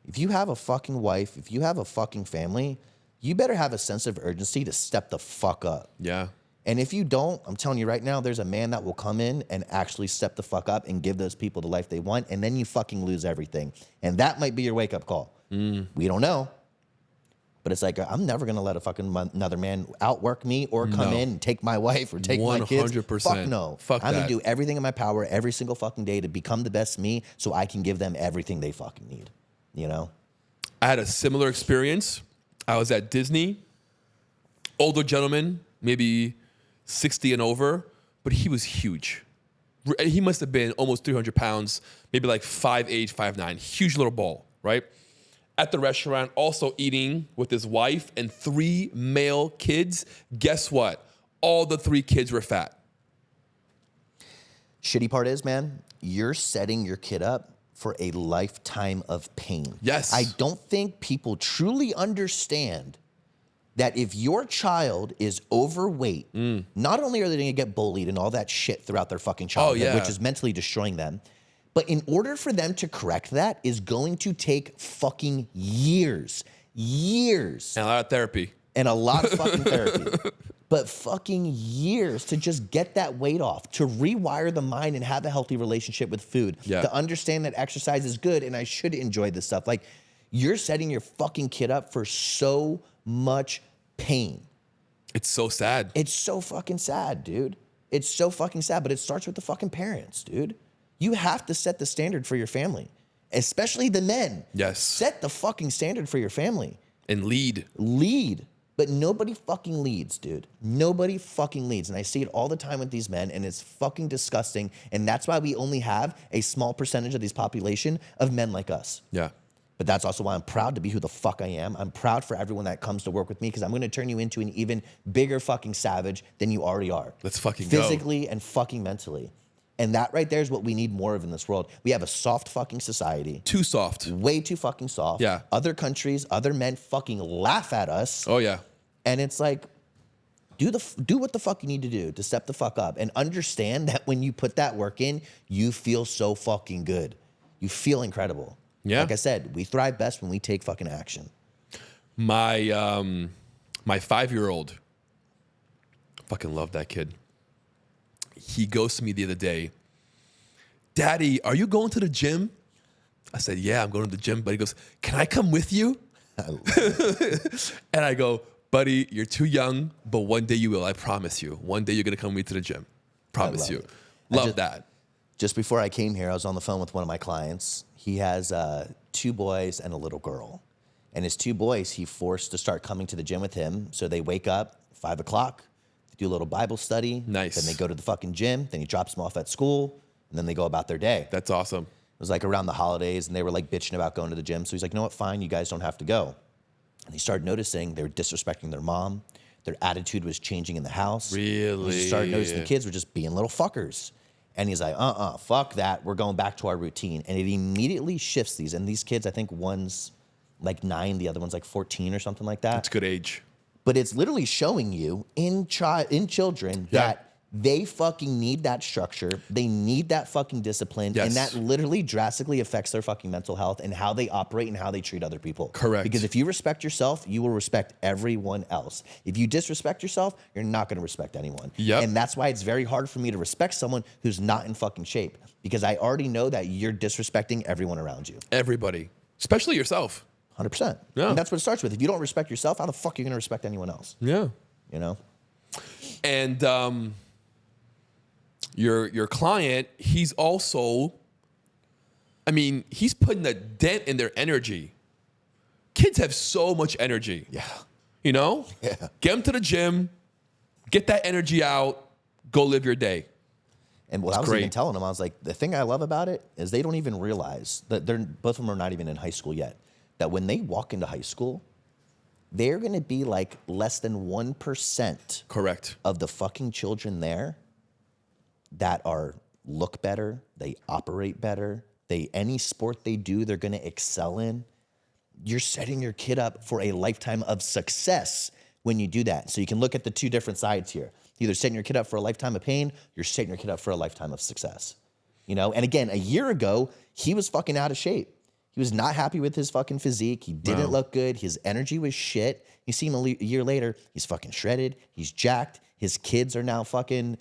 if you have a fucking wife, if you have a fucking family, you better have a sense of urgency to step the fuck up. Yeah. And if you don't, I'm telling you right now, there's a man that will come in and actually step the fuck up and give those people the life they want, and then you fucking lose everything. And that might be your wake-up call. We don't know. But it's like, I'm never going to let a fucking another man outwork me or come in and take my wife or take my kids. 100%. Fuck no. Fuck I'm going that. to do everything in my power every single fucking day to become the best me so I can give them everything they fucking need. You know? I had a similar experience. I was at Disney. Older gentleman, maybe 60 and over, but he was huge. He must have been almost 300 pounds, maybe like 5'8", 5'9", huge little ball, right? At the restaurant, also eating with his wife and 3 male kids. Guess what? All the 3 kids were fat. Shitty part is, man, you're setting your kid up for a lifetime of pain. Yes. I don't think people truly understand that if your child is overweight, not only are they going to get bullied and all that shit throughout their fucking childhood, which is mentally destroying them, but in order for them to correct that is going to take fucking years. And a lot of therapy. And a lot of fucking therapy. But fucking years to just get that weight off, to rewire the mind and have a healthy relationship with food, to understand that exercise is good and I should enjoy this stuff. Like, you're setting your fucking kid up for so much pain. It's so sad. It's so fucking sad, dude. It's so fucking sad, but it starts with the fucking parents, dude. You have to set the standard for your family, especially the men. Yes. Set the fucking standard for your family. And lead. Lead. But nobody fucking leads, dude. Nobody fucking leads. And I see it all the time with these men, and it's fucking disgusting. And that's why we only have a small percentage of this population of men like us. Yeah. But that's also why I'm proud to be who the fuck I am. I'm proud for everyone that comes to work with me because I'm going to turn you into an even bigger fucking savage than you already are. Let's fucking go. Physically and fucking mentally. And that right there is what we need more of in this world. We have a soft fucking society. Too soft. Way too fucking soft. Yeah. Other countries, other men fucking laugh at us. Oh, yeah. And it's like, do what the fuck you need to do to step the fuck up and understand that when you put that work in, you feel so fucking good. You feel incredible. Yeah. Like I said, we thrive best when we take fucking action. My 5-year-old, fucking love that kid. He goes to me the other day, Daddy, are you going to the gym? I said, yeah, I'm going to the gym. But he goes, can I come with you? And I go, buddy, you're too young, but one day you will. I promise you. One day you're going to come with me to the gym. Promise you. Love that. Just before I came here, I was on the phone with one of my clients. He has 2 boys and a little girl. And his 2 boys, he forced to start coming to the gym with him. So they wake up 5 o'clock, do a little Bible study. Nice. Then they go to the fucking gym. Then he drops them off at school. And then they go about their day. That's awesome. It was like around the holidays, and they were like bitching about going to the gym. So he's like, you know what, fine, you guys don't have to go. And he started noticing they were disrespecting their mom. Their attitude was changing in the house. Really? He started noticing the kids were just being little fuckers. And he's like, fuck that. We're going back to our routine. And it immediately shifts these. And these kids, I think one's like 9, the other one's like 14 or something like that. That's good age. But it's literally showing you in children that they fucking need that structure. They need that fucking discipline. Yes. And that literally drastically affects their fucking mental health and how they operate and how they treat other people. Correct. Because if you respect yourself, you will respect everyone else. If you disrespect yourself, you're not going to respect anyone. Yep. And that's why it's very hard for me to respect someone who's not in fucking shape. Because I already know that you're disrespecting everyone around you. Everybody. Especially yourself. 100%. Yeah. And that's what it starts with. If you don't respect yourself, how the fuck are you going to respect anyone else? Yeah. You know? And your client, he's also, I mean, he's putting a dent in their energy. Kids have so much energy. Yeah. You know? Yeah. Get them to the gym, get that energy out, go live your day. And what I was great. even telling them, I was like, the thing I love about it is they don't even realize that both of them are not even in high school yet. That when they walk into high school, they're going to be like less than 1% Correct. of the fucking children there that look better, they operate better, any sport they do, they're going to excel in. You're setting your kid up for a lifetime of success when you do that. So you can look at the 2 different sides here. Either setting your kid up for a lifetime of pain, you're setting your kid up for a lifetime of success. You know, and again, a year ago, he was fucking out of shape. He was not happy with his fucking physique. He didn't look good. His energy was shit. You see him a year later, he's fucking shredded. He's jacked. His kids are now fucking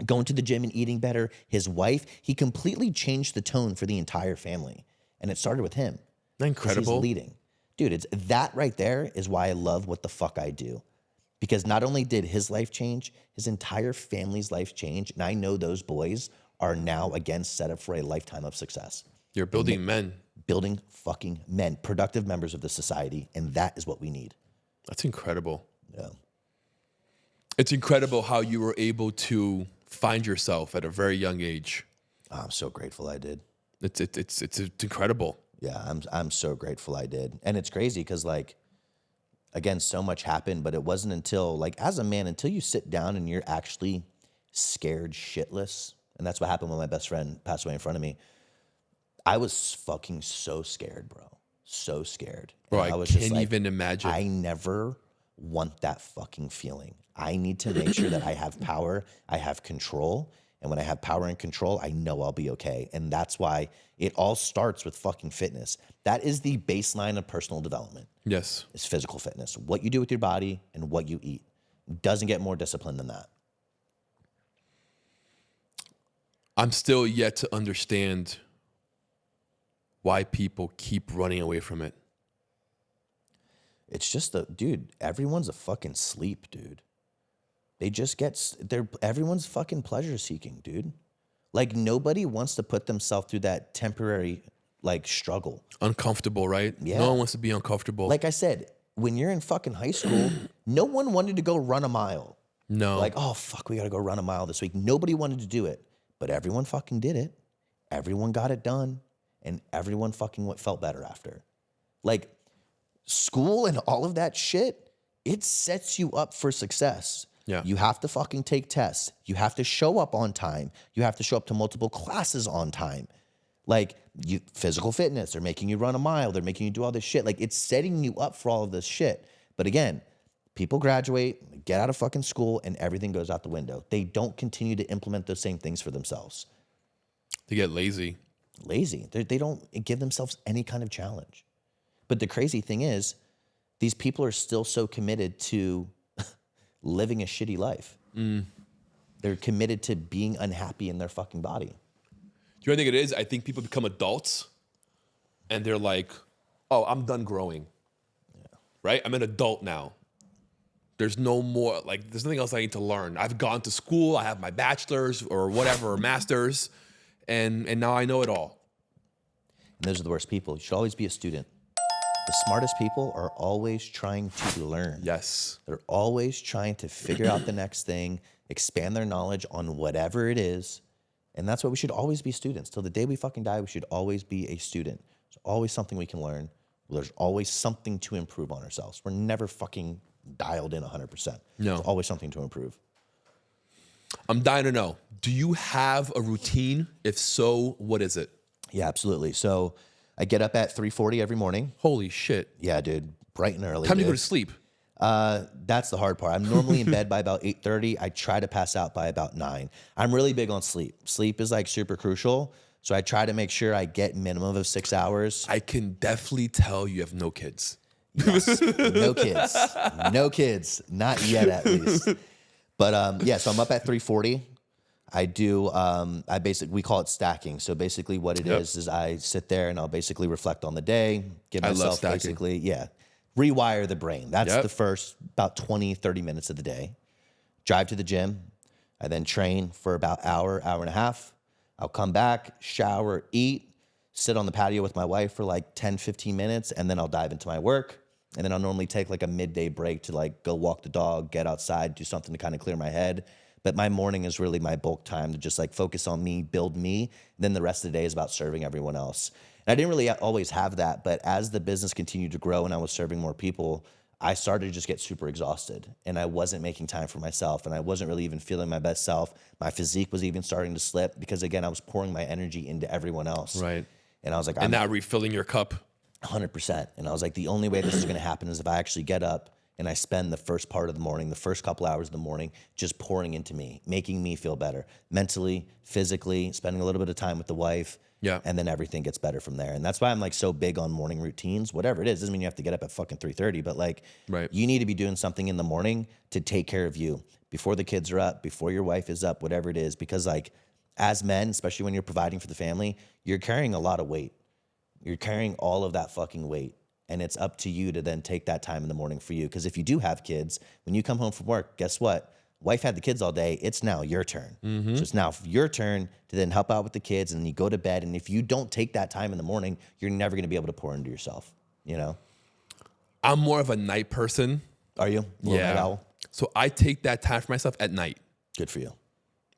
going to the gym and eating better. His wife, he completely changed the tone for the entire family. And it started with him. Incredible. He's leading. Dude, it's that right there is why I love what the fuck I do. Because not only did his life change, his entire family's life change. And I know those boys are now, again, set up for a lifetime of success. You're building men. Building fucking men, productive members of the society. And that is what we need. That's incredible. Yeah. It's incredible how you were able to find yourself at a very young age. Oh, I'm so grateful I did. It's incredible. Yeah, I'm so grateful I did. And it's crazy because, like, again, so much happened, but it wasn't until, like, as a man, until you sit down and you're actually scared shitless. And that's what happened when my best friend passed away in front of me. I was fucking so scared, bro. So scared. Bro, And I was can't just like, even imagine. I never want that fucking feeling. I need to make sure that I have power, I have control. And when I have power and control, I know I'll be okay. And that's why it all starts with fucking fitness. That is the baseline of personal development. Yes. It's physical fitness. What you do with your body and what you eat. Doesn't get more disciplined than that. I'm still yet to understand why people keep running away from it. It's just dude, everyone's a fucking sleep, dude. They just everyone's fucking pleasure seeking, dude. Like, nobody wants to put themselves through that temporary, like, struggle. Uncomfortable, right? Yeah. No one wants to be uncomfortable. Like I said, when you're in fucking high school, no one wanted to go run a mile. No. Like, oh, fuck, we got to go run a mile this week. Nobody wanted to do it, but everyone fucking did it. Everyone got it done. and everyone fucking felt better after. Like, school and all of that shit, it sets you up for success. Yeah. You have to fucking take tests. You have to show up on time. You have to show up to multiple classes on time. Like, physical fitness, they're making you run a mile. They're making you do all this shit. Like, it's setting you up for all of this shit. But again, people graduate, get out of fucking school, and everything goes out the window. They don't continue to implement those same things for themselves. They get lazy. Lazy. They don't give themselves any kind of challenge. But the crazy thing is, these people are still so committed to living a shitty life. They're committed to being unhappy in their fucking body. Do you know what I think it is? I think people become adults and they're like, oh, I'm done growing. Yeah. Right? I'm an adult now. There's no more, like, there's nothing else I need to learn. I've gone to school, I have my bachelor's or whatever, or master's, and now I know it all. And those are the worst people. You should always be a student. The smartest people are always trying to learn. Yes. They're always trying to figure out the next thing, expand their knowledge on whatever it is. And that's why we should always be students. Till the day we fucking die, we should always be a student. There's always something we can learn. There's always something to improve on ourselves. We're never fucking dialed in 100%. No. There's always something to improve. I'm dying to know, do you have a routine? If so, what is it? Yeah, absolutely. So I get up at 3:40 every morning. Holy shit. Yeah, dude. Bright and early. Time to dude. go to sleep. That's the hard part. I'm normally in bed by about 8:30. I try to pass out by about 9. I'm really big on sleep. Sleep is like super crucial. So I try to make sure I get minimum of 6 hours. I can definitely tell you have no kids. Yes. No kids. No kids. Not yet, at least. But yeah, so I'm up at 3:40. I do, we call it stacking. So basically what it is I sit there and I'll basically reflect on the day, give I love myself stacking. basically, rewire the brain. That's the first about 20, 30 minutes of the day. Drive to the gym. I then train for about hour and a half. I'll come back, shower, eat, sit on the patio with my wife for like 10, 15 minutes, and then I'll dive into my work. And then I'll normally take like a midday break to like go walk the dog, get outside, do something to kind of clear my head. But my morning is really my bulk time to just like focus on me, build me. Then the rest of the day is about serving everyone else. And I didn't really always have that, but as the business continued to grow and I was serving more people, I started to just get super exhausted and I wasn't making time for myself and I wasn't really even feeling my best self. My physique was even starting to slip because again, I was pouring my energy into everyone else. Right. And I was like, And not refilling your cup. 100%. And I was like, the only way this is going to happen is if I actually get up and I spend the first part of the morning, the first couple hours of the morning, just pouring into me, making me feel better mentally, physically, spending a little bit of time with the wife. Yeah. And then everything gets better from there. And that's why I'm like so big on morning routines, whatever it is. Doesn't mean you have to get up at fucking 3:30, but like you need to be doing something in the morning to take care of you before the kids are up, before your wife is up, whatever it is. Because like as men, especially when you're providing for the family, you're carrying a lot of weight. You're carrying all of that fucking weight. And it's up to you to then take that time in the morning for you. Because if you do have kids, when you come home from work, guess what? Wife had the kids all day. It's now your turn. So it's now your turn to then help out with the kids and then you go to bed. And if you don't take that time in the morning, you're never going to be able to pour into yourself, you know? I'm more of a night person. Are you? Little night owl? So I take that time for myself at night. Good for you.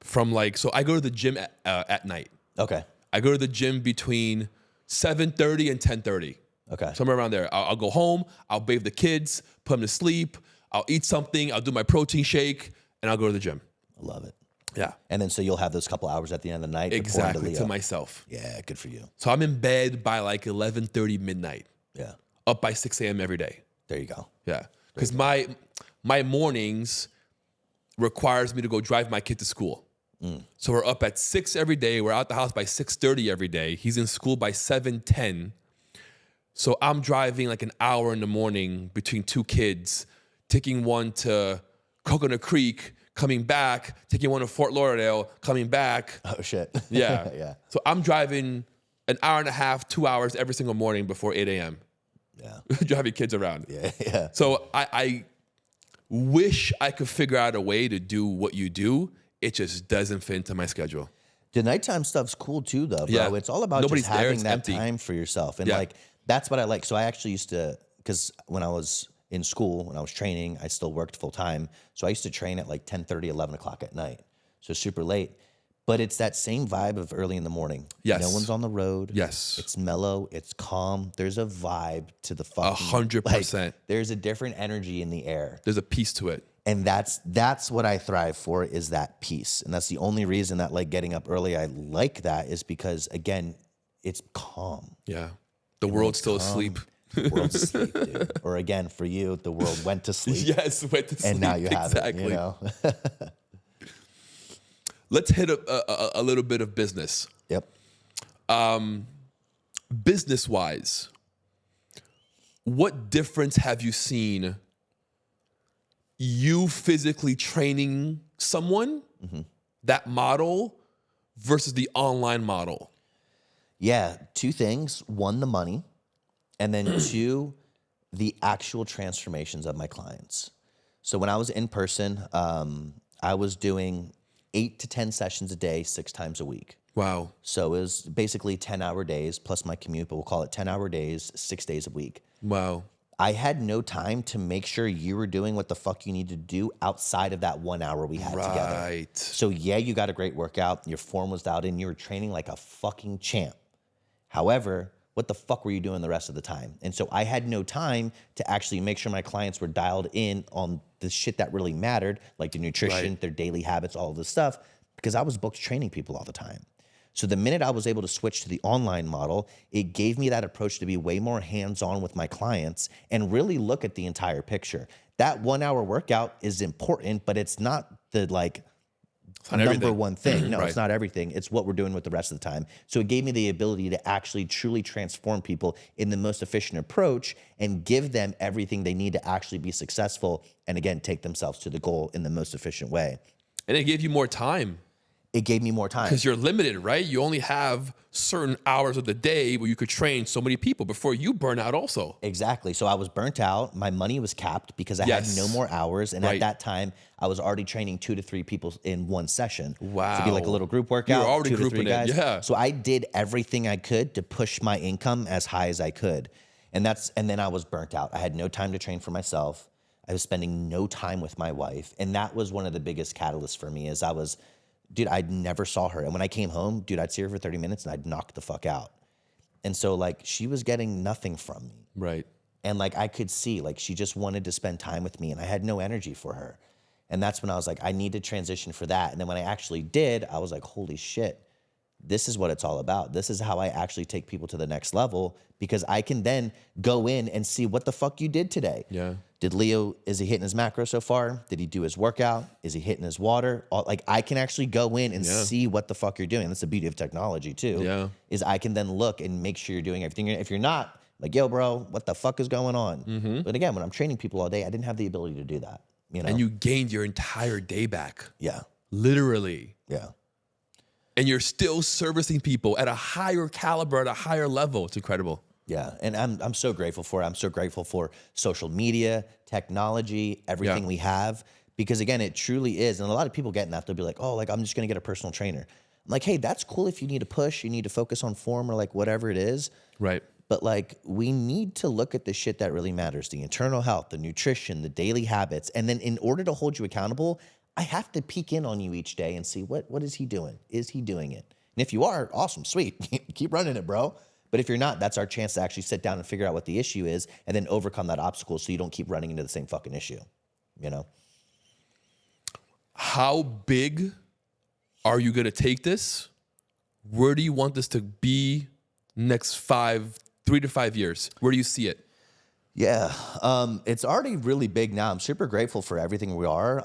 From like, so I go to the gym at night. Okay. I go to the gym between 7:30 and 10:30. Okay. Somewhere around there. I'll go home. I'll bathe the kids, put them to sleep. I'll eat something. I'll do my protein shake, and I'll go to the gym. I love it. Yeah. And then so you'll have those couple hours at the end of the night. Exactly, to myself. Yeah, good for you. So I'm in bed by like 11:30 midnight. Yeah. Up by 6 a.m. every day. There you go. Yeah. Because my mornings requires me to go drive my kid to school. So we're up at 6 every day. We're out the house by 6:30 every day. He's in school by 7:10. So I'm driving like an hour in the morning between two kids, taking one to Coconut Creek, coming back, taking one to Fort Lauderdale, coming back. Oh, shit. Yeah. Yeah. So I'm driving an hour and a half, 2 hours every single morning before 8 a.m. Yeah. Driving kids around. Yeah. Yeah. So I wish I could figure out a way to do what you do. It just doesn't fit into my schedule. The nighttime stuff's cool too, though, bro. Yeah. It's all about Nobody's just there, having it's that empty. time for yourself. And Yeah. like, that's what I like. So I actually used to, because when I was in school, when I was training, I still worked full time. So I used to train at like 10:30, 11 o'clock at night. So super late. But it's that same vibe of early in the morning. Yes. No one's on the road. Yes. It's mellow. It's calm. There's a vibe to the fucking 100%. Like, there's a different energy in the air. There's a piece to it. And that's what I thrive for, is that peace. And that's the only reason that like getting up early, I like that, is because again, it's calm. Yeah. The world's still asleep. The world's asleep, dude. Or again, for you, the world went to sleep. Yes, went to sleep. And now you have it, you know? Let's hit a little bit of business. Yep. Business-wise, what difference have you seen you physically training someone, that model, versus the online model? Yeah, two things. One, the money. And then two, the actual transformations of my clients. So when I was in person, I was doing 8 to 10 sessions a day, 6 times a week. Wow. So it was basically 10-hour days plus my commute, but we'll call it 10-hour days, 6 days a week. Wow. I had no time to make sure you were doing what the fuck you need to do outside of that 1 hour we had together. Right. So yeah, you got a great workout, your form was out and you were training like a fucking champ. However, what the fuck were you doing the rest of the time? And so I had no time to actually make sure my clients were dialed in on the shit that really mattered, like the nutrition, their daily habits, all of this stuff, because I was booked training people all the time. So the minute I was able to switch to the online model, it gave me that approach to be way more hands-on with my clients and really look at the entire picture. That 1 hour workout is important, but it's not the like number one thing. No, it's not everything. It's what we're doing with the rest of the time. So it gave me the ability to actually truly transform people in the most efficient approach and give them everything they need to actually be successful and again, take themselves to the goal in the most efficient way. And it gave you more time. It gave me more time. Because you're limited, right? You only have certain hours of the day where you could train so many people before you burn out also. Exactly. So I was burnt out. My money was capped because I had no more hours. And at that time, I was already training 2 to 3 people in one session. Wow. So it'd be like a little group workout. You were already 2 to 3 grouping it, guys. yeah. So I did everything I could to push my income as high as I could. And then I was burnt out. I had no time to train for myself. I was spending no time with my wife. And that was one of the biggest catalysts for me is dude, I never saw her. And when I came home, dude, I'd see her for 30 minutes and I'd knock the fuck out. And so like she was getting nothing from me. Right. And like I could see like she just wanted to spend time with me and I had no energy for her. And that's when I was like, I need to transition for that. And then when I actually did, I was like, holy shit, this is what it's all about. This is how I actually take people to the next level because I can then go in and see what the fuck you did today. Yeah. Is he hitting his macro so far? Did he do his workout? Is he hitting his water? Like I can actually go in and see what the fuck you're doing. That's the beauty of technology too. Yeah. Is I can then look and make sure you're doing everything. If you're not, like, yo, bro, what the fuck is going on? But again, when I'm training people all day, I didn't have the ability to do that. You know? And you gained your entire day back. Yeah. Literally. Yeah. And you're still servicing people at a higher caliber, at a higher level. It's incredible. Yeah, and I'm so grateful for it. I'm so grateful for social media, technology, everything we have, because again, it truly is. And a lot of people get in that. They'll be like, oh, like I'm just going to get a personal trainer. I'm like, hey, that's cool if you need to push, you need to focus on form or like whatever it is. Right. But like we need to look at the shit that really matters, the internal health, the nutrition, the daily habits. And then in order to hold you accountable, I have to peek in on you each day and see what is he doing? Is he doing it? And if you are, awesome, sweet, keep running it, bro. But if you're not, that's our chance to actually sit down and figure out what the issue is and then overcome that obstacle so you don't keep running into the same fucking issue, you know? How big are you going to take this? Where do you want this to be next 3 to 5 years? Where do you see it? Yeah, it's already really big now. I'm super grateful for everything we are.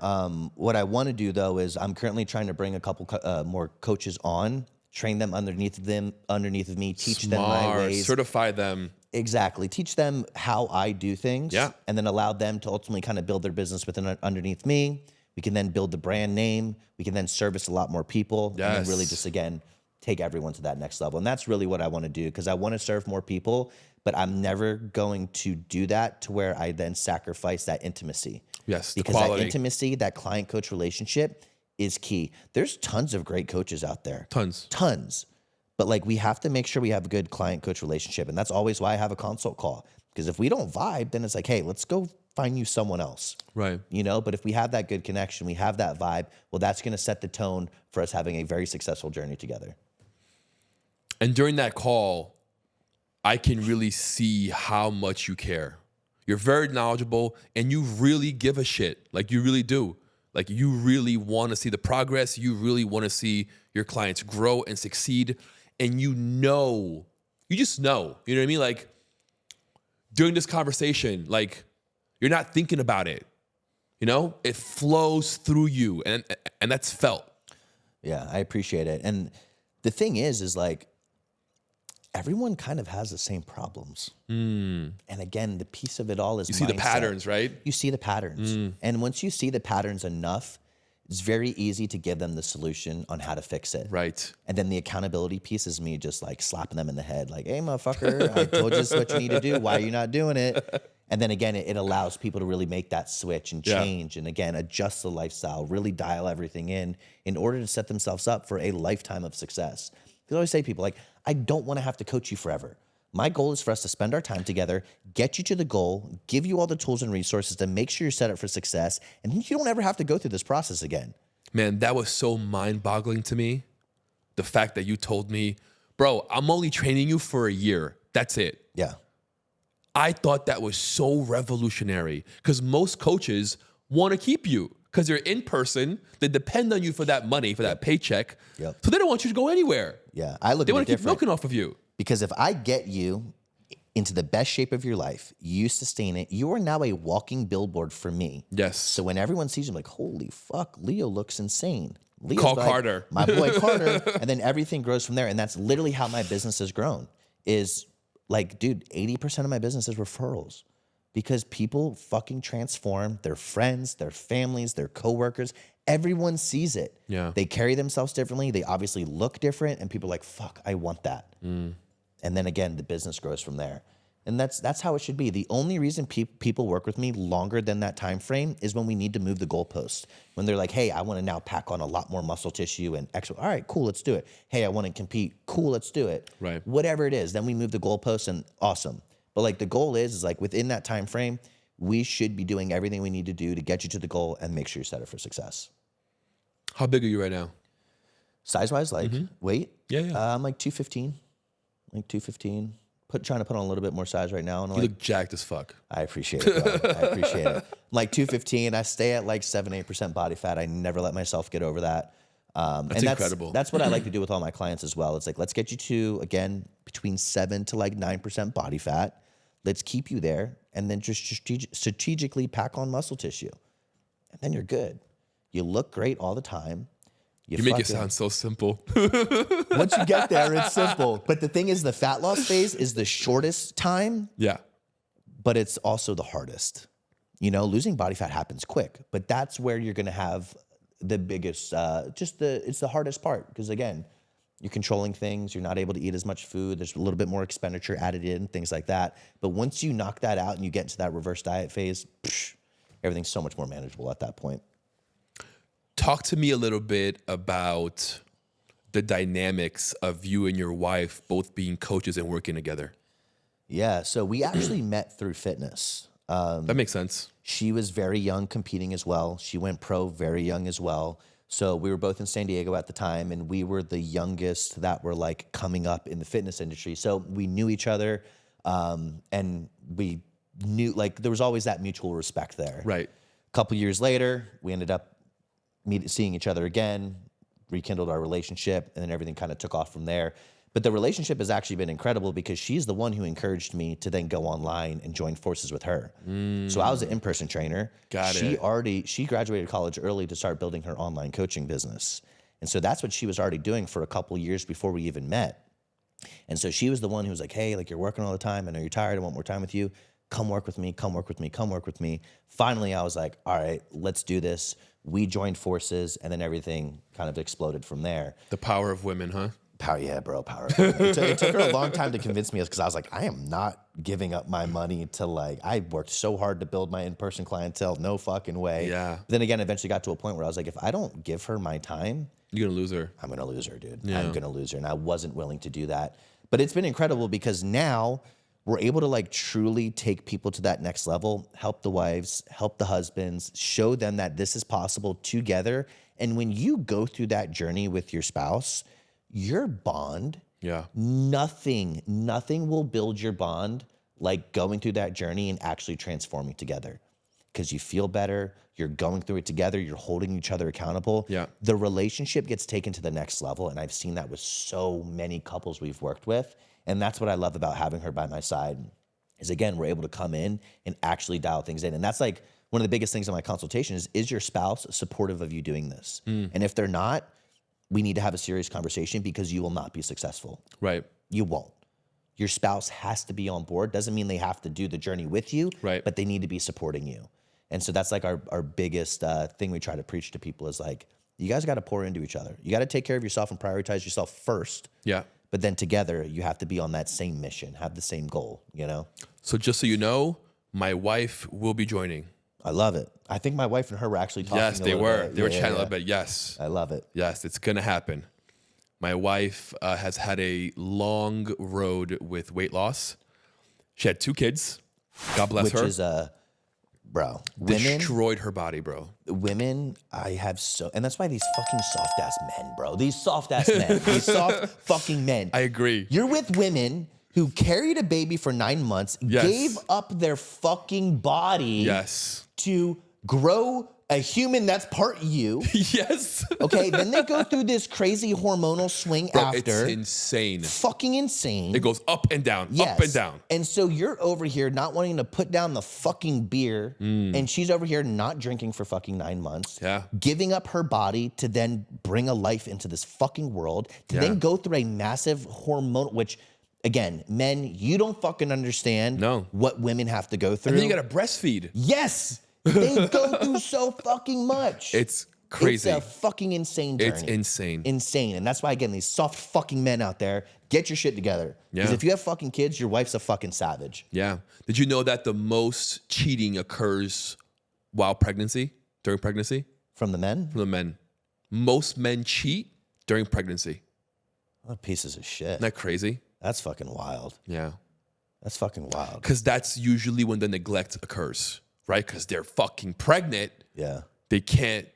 What I want to do though is I'm currently trying to bring a couple more coaches on, train them underneath of me, teach them my ways. Certify them. Exactly. Teach them how I do things. Yeah. And then allow them to ultimately kind of build their business underneath me. We can then build the brand name. We can then service a lot more people. Yes. And then really just, again, take everyone to that next level. And that's really what I want to do because I want to serve more people, but I'm never going to do that to where I then sacrifice that intimacy. Yes, because quality. that intimacy, that client-coach relationship is key. There's tons of great coaches out there. Tons. But like, we have to make sure we have a good client-coach relationship. And that's always why I have a consult call. Because if we don't vibe, then it's like, hey, let's go find you someone else. Right. You know, but if we have that good connection, we have that vibe, well, that's going to set the tone for us having a very successful journey together. And during that call, I can really see how much you care. You're very knowledgeable and you really give a shit. Like, you really do. Like, you really want to see the progress. You really want to see your clients grow and succeed. And you just know, you know what I mean? Like, during this conversation, like, you're not thinking about it. You know, it flows through you, and that's felt. Yeah, I appreciate it. And the thing is like, everyone kind of has the same problems. And again, the piece of it all is You see the mindset. patterns, right? You see the patterns. And once you see the patterns enough, it's very easy to give them the solution on how to fix it. Right. And then the accountability piece is me just like slapping them in the head. Like, hey, motherfucker, I told you this is what you need to do. Why are you not doing it? And then again, it allows people to really make that switch and change. And again, adjust the lifestyle, really dial everything in order to set themselves up for a lifetime of success. Because I always say to people, like, I don't want to have to coach you forever. My goal is for us to spend our time together, get you to the goal, give you all the tools and resources to make sure you're set up for success, and then you don't ever have to go through this process again. Man, that was so mind-boggling to me. The fact that you told me, bro, I'm only training you for a year. That's it. Yeah. I thought that was so revolutionary because most coaches want to keep you because you're in person. They depend on you for that money, for that paycheck. Yep. So they don't want you to go anywhere. Yeah. I look They at it want to keep different. milking off of you. Because if I get you into the best shape of your life, you sustain it, you are now a walking billboard for me. Yes. So when everyone sees you, like, holy fuck, Leo looks insane. Leo's Call like, Carter. My boy Carter. And then everything grows from there. And that's literally how my business has grown is like, dude, 80% of my business is referrals because people fucking transform their friends, their families, their coworkers. Everyone sees it. Yeah. They carry themselves differently. They obviously look different. And people are like, fuck, I want that. And then again, the business grows from there. And that's how it should be. The only reason people work with me longer than that time frame is when we need to move the goalpost. When they're like, hey, I want to now pack on a lot more muscle tissue and extra. All right, cool, let's do it. Hey, I want to compete. Cool, let's do it. Right. Whatever it is, then we move the goalpost and awesome. But like the goal is like within that time frame, we should be doing everything we need to do to get you to the goal and make sure you're set up for success. How big are you right now? Size-wise, like weight? Yeah. I'm like 215. Like 215. Trying to put on a little bit more size right now. And You like, look jacked as fuck. I appreciate it, bro. I appreciate it. I'm like 215. I stay at like 7-8% body fat. I never let myself get over that. That's incredible. That's what I like to do with all my clients as well. It's like, let's get you to, again, between 7 to like 9% body fat. Let's keep you there. And then just strategically pack on muscle tissue. And then you're good. You look great all the time. You make it sound so simple. Once you get there, it's simple. But the thing is, the fat loss phase is the shortest time, Yeah. but it's also the hardest. You know, losing body fat happens quick, but that's where you're going to have the biggest, it's the hardest part. Because again, you're controlling things. You're not able to eat as much food. There's a little bit more expenditure added in, things like that. But once you knock that out and you get into that reverse diet phase, everything's so much more manageable at that point. Talk to me a little bit about the dynamics of you and your wife both being coaches and working together. Yeah, so we actually met through fitness. That makes sense. She was very young competing as well. She went pro very young as well. So we were both in San Diego at the time, and we were the youngest that were like coming up in the fitness industry. So we knew each other, and we knew like there was always that mutual respect there. Right. A couple years later, we ended up seeing each other again, rekindled our relationship, and then everything kind of took off from there. But the relationship has actually been incredible because she's the one who encouraged me to then go online and join forces with her. So I was an in-person trainer. She graduated college early to start building her online coaching business. And so that's what she was already doing for a couple years before we even met. And so she was the one who was like, hey, like you're working all the time. I know you're tired. I want more time with you. Come work with me. Come work with me. Come work with me. Finally, I was like, all right, let's do this. We joined forces, and then everything kind of exploded from there. The power of women, huh? Power, yeah, bro, power. It took her a long time to convince me because I was like, I am not giving up my money to like, I worked so hard to build my in-person clientele. No fucking way. Yeah. Then again, eventually got to a point where I was like, if I don't give her my time, You're going to lose her. I'm going to lose her, dude. Yeah. I'm going to lose her. And I wasn't willing to do that. But it's been incredible because now we're able to like truly take people to that next level, help the wives, help the husbands, show them that this is possible together. And when you go through that journey with your spouse, your bond, nothing will build your bond like going through that journey and actually transforming together. Because you feel better, you're going through it together, you're holding each other accountable. Yeah. The relationship gets taken to the next level. And I've seen that with so many couples we've worked with. And that's what I love about having her by my side is, again, we're able to come in and actually dial things in. And that's like one of the biggest things in my consultation is your spouse supportive of you doing this? And if they're not, we need to have a serious conversation because you will not be successful. Right. You won't. Your spouse has to be on board. Doesn't mean they have to do the journey with you, right, but they need to be supporting you. And so that's like our biggest thing we try to preach to people is like, you guys got to pour into each other. You got to take care of yourself and prioritize yourself first. Yeah. But then together, you have to be on that same mission, have the same goal, you know? So just so you know, my wife will be joining. I love it. I think my wife and her were actually talking. Yes, they were. They were chatting a little bit. Yes. I love it. Yes, it's going to happen. My wife has had a long road with weight loss. She had 2 kids. God bless her. Which is, bro, women. Destroyed her body, bro. Women, I have and that's why these fucking soft ass men, bro. These soft ass men. These soft fucking men. I agree. You're with women who carried a baby for 9 months, gave up their fucking body to grow a human that's part you. Yes. Okay, then they go through this crazy hormonal swing after. It's insane. Fucking insane. It goes up and down, yes. up and down. And so you're over here not wanting to put down the fucking beer, and she's over here not drinking for fucking 9 months, giving up her body to then bring a life into this fucking world, to then go through a massive hormonal, which, again, men, you don't fucking understand what women have to go through. And then you got to breastfeed. Yes. They go through so fucking much. It's crazy. It's a fucking insane journey. It's insane. Insane. And that's why, again, these soft fucking men out there, get your shit together. Because if you have fucking kids, your wife's a fucking savage. Yeah. Did you know that the most cheating occurs while pregnancy, during pregnancy? From the men? From the men. Most men cheat during pregnancy. What pieces of shit. Isn't that crazy? That's fucking wild. Yeah. That's fucking wild. Because that's usually when the neglect occurs, right? Because they're fucking pregnant. Yeah. They can't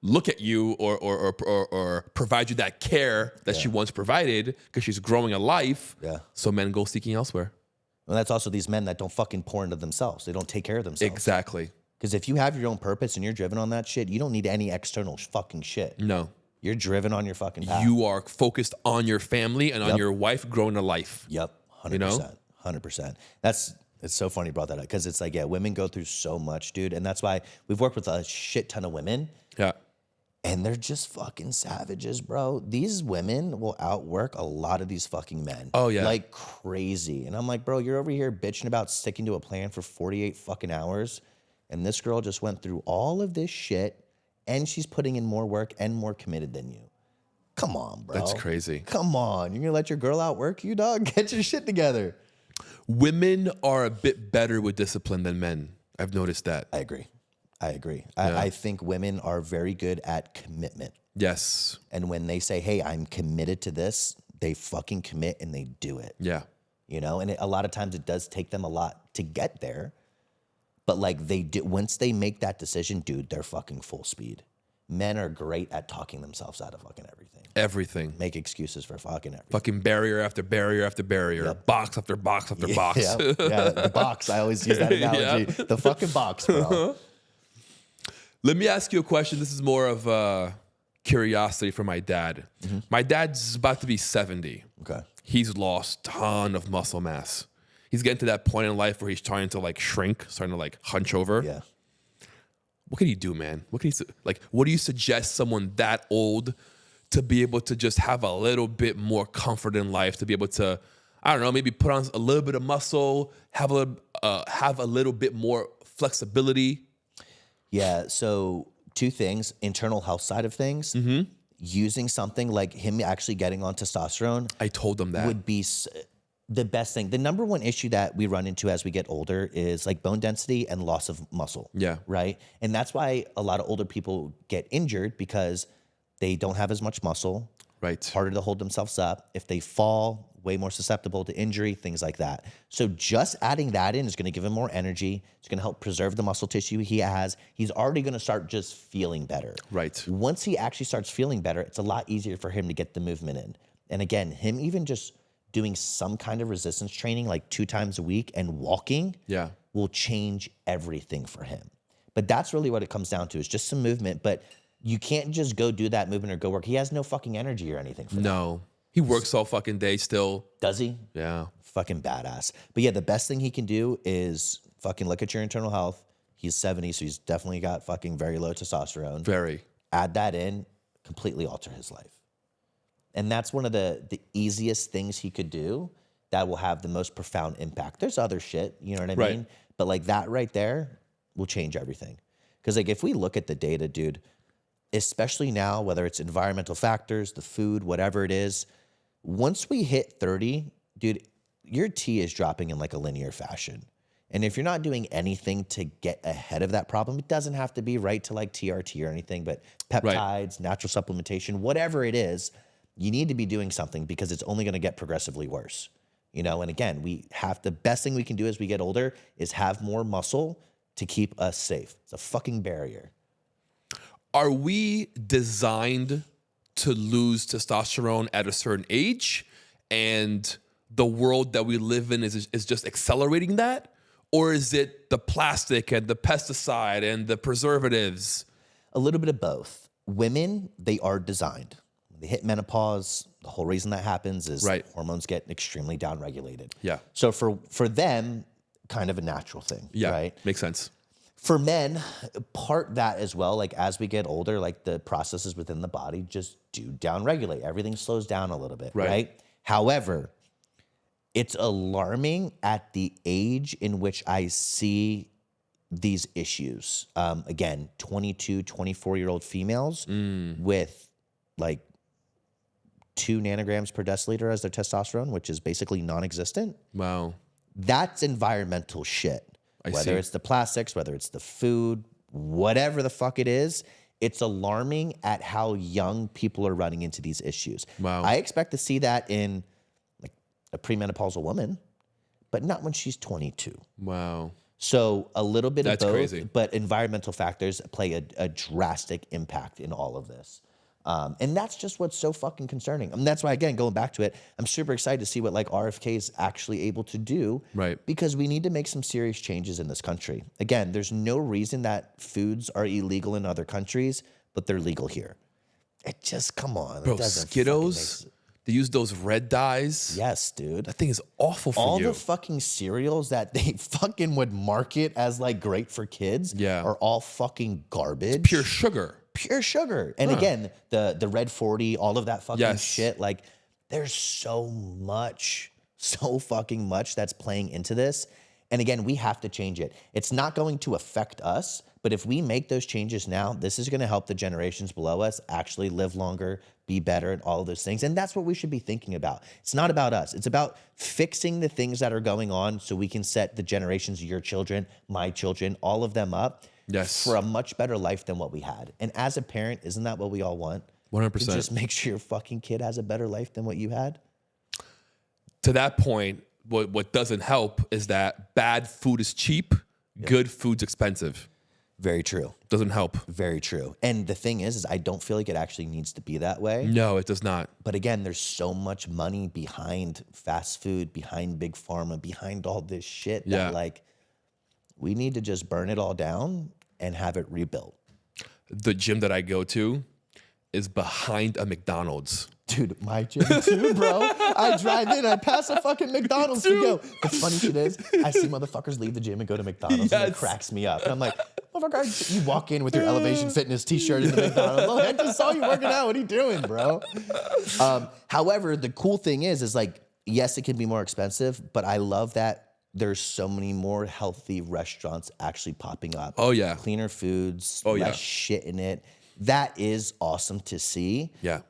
look at you or provide you that care that she once provided because she's growing a life. Yeah. So men go seeking elsewhere. And that's also these men that don't fucking pour into themselves. They don't take care of themselves. Exactly. Because if you have your own purpose and you're driven on that shit, you don't need any external fucking shit. No. You're driven on your fucking path. You are focused on your family and on your wife growing a life. Yep. 100%. You know? 100%. It's so funny you brought that up because it's like, women go through so much, dude. And that's why we've worked with a shit ton of women. Yeah. And they're just fucking savages, bro. These women will outwork a lot of these fucking men. Oh, yeah. Like crazy. And I'm like, bro, you're over here bitching about sticking to a plan for 48 fucking hours. And this girl just went through all of this shit and she's putting in more work and more committed than you. Come on, bro. That's crazy. Come on. You're going to let your girl outwork you, dog? Get your shit together. Women are a bit better with discipline than men. I've noticed that. I agree. Yeah. I think women are very good at commitment. Yes. And when they say, hey, I'm committed to this, they fucking commit and they do it. Yeah. You know, and a lot of times it does take them a lot to get there. But like once they make that decision, dude, they're fucking full speed. Men are great at talking themselves out of fucking everything. Everything. Make excuses for fucking everything. Fucking barrier after barrier after barrier. Box after box after box. Yeah, the box. I always use that analogy. The fucking box, bro. Let me ask you a question. This is more of a curiosity for my dad. Mm-hmm. My dad's about to be 70. Okay. He's lost a ton of muscle mass. He's getting to that point in life where he's trying to like shrink, starting to like hunch over. Yeah. What can he do, man? What do you suggest someone that old to be able to just have a little bit more comfort in life, to be able to, I don't know, maybe put on a little bit of muscle, have a little bit more flexibility? Yeah, so 2 things, internal health side of things. Mm-hmm. using something like him actually getting on testosterone I told him that. would be the best thing. The number one issue that we run into as we get older is like bone density and loss of muscle. Yeah. Right. And that's why a lot of older people get injured because they don't have as much muscle. Right. Harder to hold themselves up. If they fall, way more susceptible to injury, things like that. So just adding that in is going to give him more energy. It's going to help preserve the muscle tissue he has. He's already going to start just feeling better. Right. Once he actually starts feeling better, it's a lot easier for him to get the movement in. And again, him even just doing some kind of resistance training like 2 times a week and walking will change everything for him. But that's really what it comes down to is just some movement. But you can't just go do that movement or go work. He has no fucking energy or anything for that. No. He works all fucking day still. Does he? Yeah. Fucking badass. But yeah, the best thing he can do is fucking look at your internal health. He's 70, so he's definitely got fucking very low testosterone. Very. Add that in, completely alter his life. And that's one of the easiest things he could do that will have the most profound impact. There's other shit, you know what I mean? But like that right there will change everything. Because like if we look at the data, dude, especially now, whether it's environmental factors, the food, whatever it is, once we hit 30, dude, your T is dropping in like a linear fashion. And if you're not doing anything to get ahead of that problem, it doesn't have to be right to like TRT or anything, but peptides, natural supplementation, whatever it is, you need to be doing something because it's only going to get progressively worse. You know, and again, the best thing we can do as we get older is have more muscle to keep us safe. It's a fucking barrier. Are we designed to lose testosterone at a certain age and the world that we live in is just accelerating that? Or is it the plastic and the pesticide and the preservatives? A little bit of both. Women, they are designed. When they hit menopause, the whole reason that happens is hormones get extremely downregulated. Yeah. So for them, kind of a natural thing. Yeah. Right? Makes sense. For men, part that as well, like as we get older, like the processes within the body just do downregulate. Everything slows down a little bit, right? However, it's alarming at the age in which I see these issues. Again, 22, 24-year-old females with like 2 nanograms per deciliter as their testosterone, which is basically non-existent. Wow. That's environmental shit. Whether it's the plastics, whether it's the food, whatever the fuck it is, it's alarming at how young people are running into these issues. Wow. I expect to see that in like a premenopausal woman, but not when she's 22. Wow. So a little bit of both, crazy. But environmental factors play a drastic impact in all of this. And that's just what's so fucking concerning. And that's why, again, going back to it, I'm super excited to see what like RFK is actually able to do. Right. Because we need to make some serious changes in this country. Again, there's no reason that foods are illegal in other countries, but they're legal here. It just, come on. Bro, Skittles, they use those red dyes. Yes, dude. That thing is awful for all you. the fucking cereals that they fucking would market as like great for kids are all fucking garbage. Pure sugar. Pure sugar. And again, the Red 40, all of that fucking shit, like there's so fucking much that's playing into this. And again, we have to change it. It's not going to affect us, but if we make those changes now, this is going to help the generations below us actually live longer, be better, and all of those things. And that's what we should be thinking about. It's not about us. It's about fixing the things that are going on so we can set the generations of your children, my children, all of them up for a much better life than what we had. And as a parent, isn't that what we all want? 100%. To just make sure your fucking kid has a better life than what you had? To that point, what doesn't help is that bad food is cheap, good food's expensive. Very true. Doesn't help. Very true. And the thing is I don't feel like it actually needs to be that way. No, it does not. But again, there's so much money behind fast food, behind big pharma, behind all this shit that like we need to just burn it all down and have it rebuilt. The gym that I go to is behind a McDonald's. Dude, my gym too, bro. I drive in, I pass a fucking McDonald's to go. The funny shit is, I see motherfuckers leave the gym and go to McDonald's and it cracks me up. And I'm like, motherfucker, you walk in with your Elevation Fitness t-shirt in the McDonald's. Oh, I just saw you working out. What are you doing, bro? However, the cool thing is like, yes, it can be more expensive, but I love that there's so many more healthy restaurants actually popping up. Oh, yeah. Cleaner foods, Oh, less shit in it. that is awesome to see. Yeah.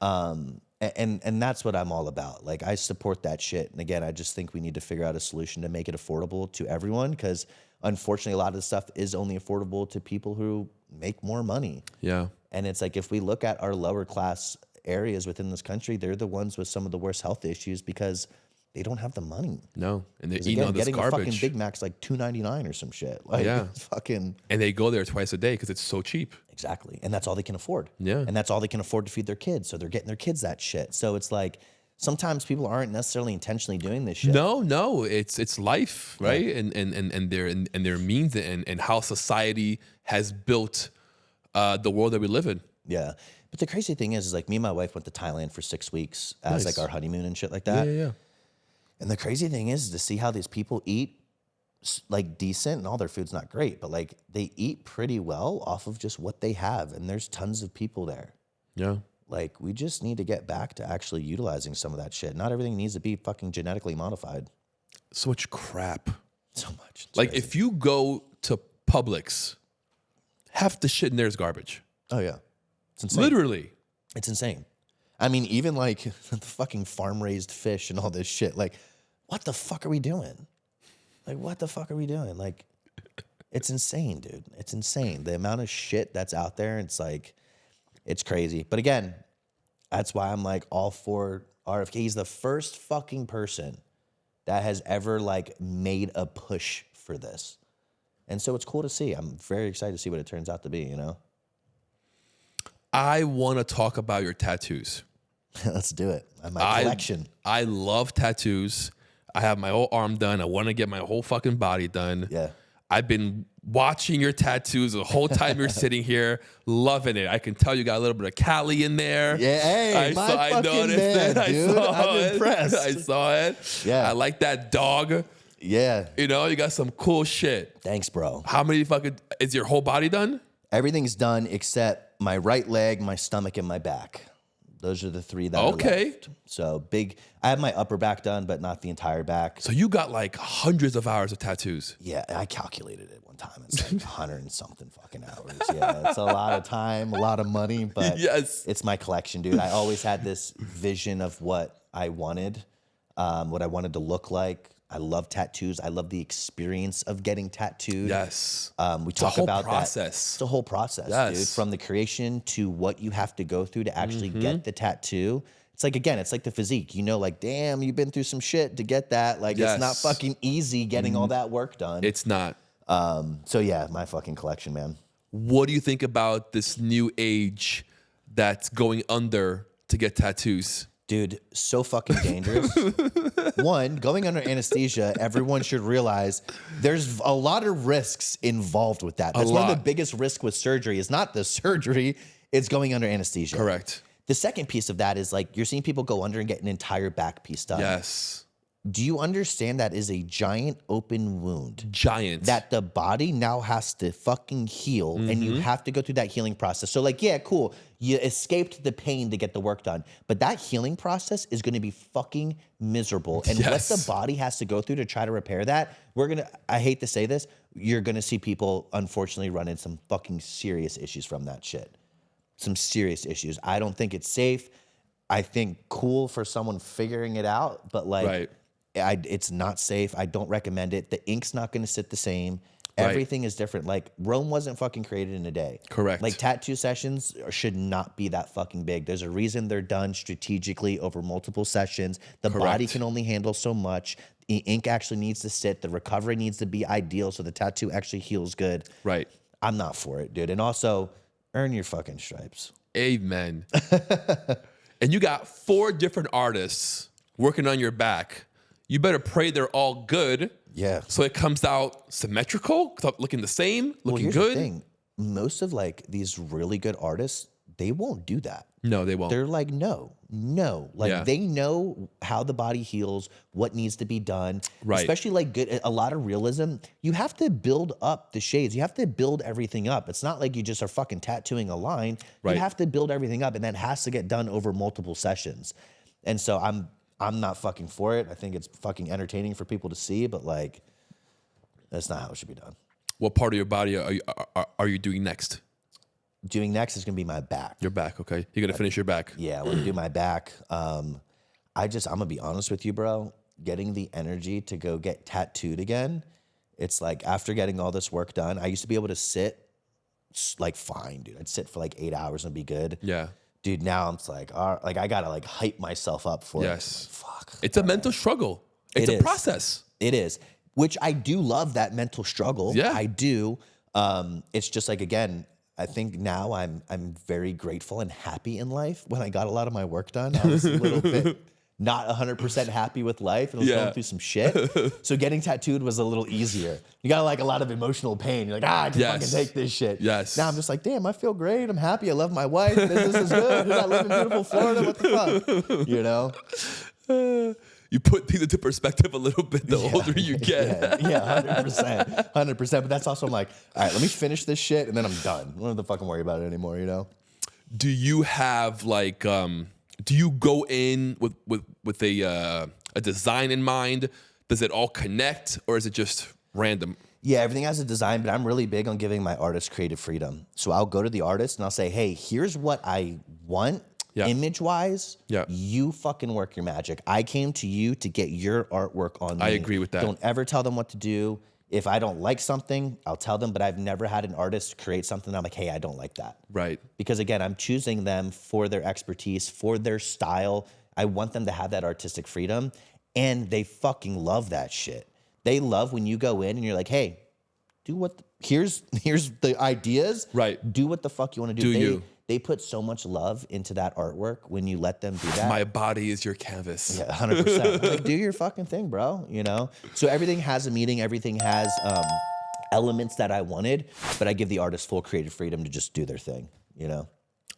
And that's what I'm all about. Like, I support that shit. And again, I just think we need to figure out a solution to make it affordable to everyone, because unfortunately, a lot of the stuff is only affordable to people who make more money. Yeah. And it's like, if we look at our lower class areas within this country, they're the ones with some of the worst health issues because they don't have the money. No, and they're 'Cause eating again, all this getting garbage. a fucking Big Mac's like $2.99 or some shit. Like, Yeah. it's fucking. And they go there twice a day because it's so cheap. Exactly. And that's all they can afford. Yeah. And that's all they can afford to feed their kids. So they're getting their kids that shit. So it's like, sometimes people aren't necessarily intentionally doing this shit. No, it's life, right? And their means and how society has built the world that we live in. Yeah. But the crazy thing is like, me and my wife went to Thailand for 6 weeks as Nice. like our honeymoon and shit like that. Yeah. And the crazy thing is to see how these people eat like decent, and all their food's not great, but like they eat pretty well off of just what they have. And there's tons of people there. Yeah. Like, we just need to get back to actually utilizing some of that shit. Not everything needs to be fucking genetically modified. So much crap. So much. It's Like crazy. if you go to Publix, half the shit in there is garbage. Oh yeah. It's insane. Literally. It's insane. I mean, even like the fucking farm raised fish and all this shit. Like, what the fuck are we doing? Like, what the fuck are we doing? Like, it's insane, dude. It's insane. The amount of shit that's out there. It's like, it's crazy. But again, that's why I'm like all for RFK. He's the first fucking person that has ever like made a push for this. And so it's cool to see. I'm very excited to see what it turns out to be, you know? I want to talk about your tattoos. Let's do it. My collection. I love tattoos. I have my whole arm done. I want to get my whole fucking body done. Yeah. I've been watching your tattoos the whole time you're sitting here, loving it. I can tell you got a little bit of Cali in there. Yeah, hey, I fucking man, dude. I'm impressed. I saw it. Yeah. I like that dog. Yeah. You know, you got some cool shit. Thanks, bro. How many fucking, is your whole body done? Everything's done except my right leg, my stomach, and my back. Those are the three that are left. So big. I have my upper back done, but not the entire back. So you got like hundreds of hours of tattoos. Yeah, I calculated it one time. It's like 100 and something fucking hours. Yeah, it's a lot of time, a lot of money, but Yes. it's my collection, dude. I always had this vision of what I wanted to look like. I love tattoos. I love the experience of getting tattooed. Yes. We talk whole about process. that. It's a whole process, Yes. dude. From the creation to what you have to go through to actually get the tattoo. It's like, again, it's like the physique. You know, like, damn, you've been through some shit to get that. Like, it's not Yes. fucking easy getting all that work done. It's not. So yeah, my fucking collection, man. What do you think about this new age that's going under to get tattoos? Dude, so fucking dangerous. One, going under anesthesia, everyone should realize there's a lot of risks involved with that. That's one of the lot. biggest risks with surgery is not the surgery, it's going under anesthesia. Correct. The second piece of that is like, you're seeing people go under and get an entire back piece done. Yes. Do you understand that is a giant open wound? Giant. That the body now has to fucking heal, and you have to go through that healing process. So like, yeah, cool. You escaped the pain to get the work done, but that healing process is going to be fucking miserable. And what Yes. the body has to go through to try to repair that, I hate to say this, you're going to see people unfortunately run into some fucking serious issues from that shit. Some serious issues. I don't think it's safe. I think cool for someone figuring it out, but like, Right. It's not safe. I don't recommend it. The ink's not going to sit the same. Right. Everything is different. Like, Rome wasn't fucking created in a day. Correct. Like, tattoo sessions should not be that fucking big. There's a reason they're done strategically over multiple sessions. The body Correct. can only handle so much. The ink actually needs to sit. The recovery needs to be ideal so the tattoo actually heals good. Right. I'm not for it, dude. And also, earn your fucking stripes. Amen. And you got 4 different artists working on your back. You better pray they're all good. Yeah. So it comes out symmetrical, looking the same, looking Here's good. the thing. Most of like these really good artists, they won't do that. No, they won't. They're like, no. Like, Yeah. they know how the body heals, what needs to be done. Right. Especially like a lot of realism. You have to build up the shades. You have to build everything up. It's not like you just are fucking tattooing a line. Right. You have to build everything up, and that has to get done over multiple sessions. And so I'm not fucking for it. I think it's fucking entertaining for people to see, but like, that's not how it should be done. What part of your body are you doing next? doing next is going to be my back. Your back, okay. You're going to finish your back. Yeah, I want to do my back. I'm going to be honest with you, bro. Getting the energy to go get tattooed again, it's like after getting all this work done, I used to be able to sit like fine, dude. I'd sit for like 8 hours and be good. Yeah. Dude, now I'm just like, like I got to like hype myself up for it. Fuck. It's a mental struggle. It's a process. It is, which I do love that mental struggle. Yeah. I do. It's just like, again, I think now I'm very grateful and happy in life. When I got a lot of my work done, I was a little bit not 100% happy with life and I was going through some shit. So getting tattooed was a little easier. You got like a lot of emotional pain. You're like, I can fucking take this shit. Yes. Now I'm just like, damn, I feel great. I'm happy. I love my wife. Business is good. I live in beautiful Florida. What the fuck? You know? You put things into perspective a little bit the older you get. Yeah, 100%. 100%. But that's also, I'm like, all right, let me finish this shit and then I'm done. I don't have to fucking worry about it anymore, you know? Do you have like, do you go in with a design in mind? Does it all connect or is it just random? Yeah, everything has a design, but I'm really big on giving my artist creative freedom. So I'll go to the artist and I'll say, hey, here's what I want. Image-wise, you fucking work your magic. I came to you to get your artwork on me. I agree with that. Don't ever tell them what to do. If I don't like something, I'll tell them, but I've never had an artist create something I'm like, hey, I don't like that. Right. Because again, I'm choosing them for their expertise, for their style. I want them to have that artistic freedom, and they fucking love that shit. They love when you go in and you're like, hey, do what, here's the ideas. Right. Do what the fuck you want to do. You. They put so much love into that artwork when you let them do that. My body is your canvas. Yeah, 100%. Like, do your fucking thing, bro, you know? So everything has a meaning. Everything has elements that I wanted, but I give the artist full creative freedom to just do their thing, you know?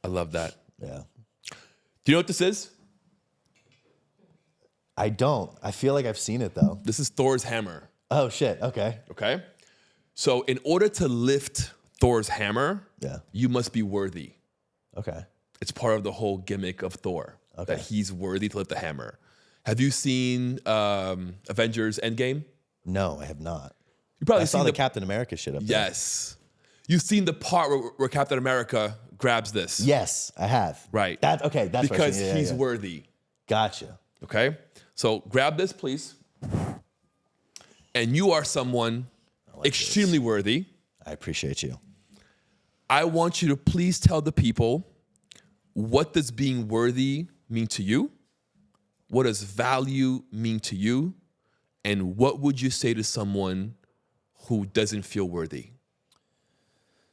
I love that. Yeah. Do you know what this is? I don't. I feel like I've seen it, though. This is Thor's hammer. Oh, shit. Okay. Okay? So in order to lift Thor's hammer, you must be worthy. Okay. It's part of the whole gimmick of Thor, that he's worthy to lift the hammer. Have you seen Avengers Endgame? No, I have not. You probably saw the Captain America shit up there. Yes. You've seen the part where Captain America grabs this. Yes, I have. Right. That's because he's worthy. Gotcha. Okay? So grab this, please. And you are someone extremely worthy. I appreciate you. I want you to please tell the people, what does being worthy mean to you? What does value mean to you? And what would you say to someone who doesn't feel worthy?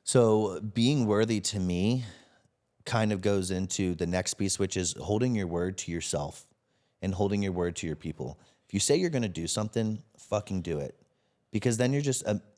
So being worthy to me kind of goes into the next piece, which is holding your word to yourself and holding your word to your people. If you say you're going to do something, fucking do it. Because then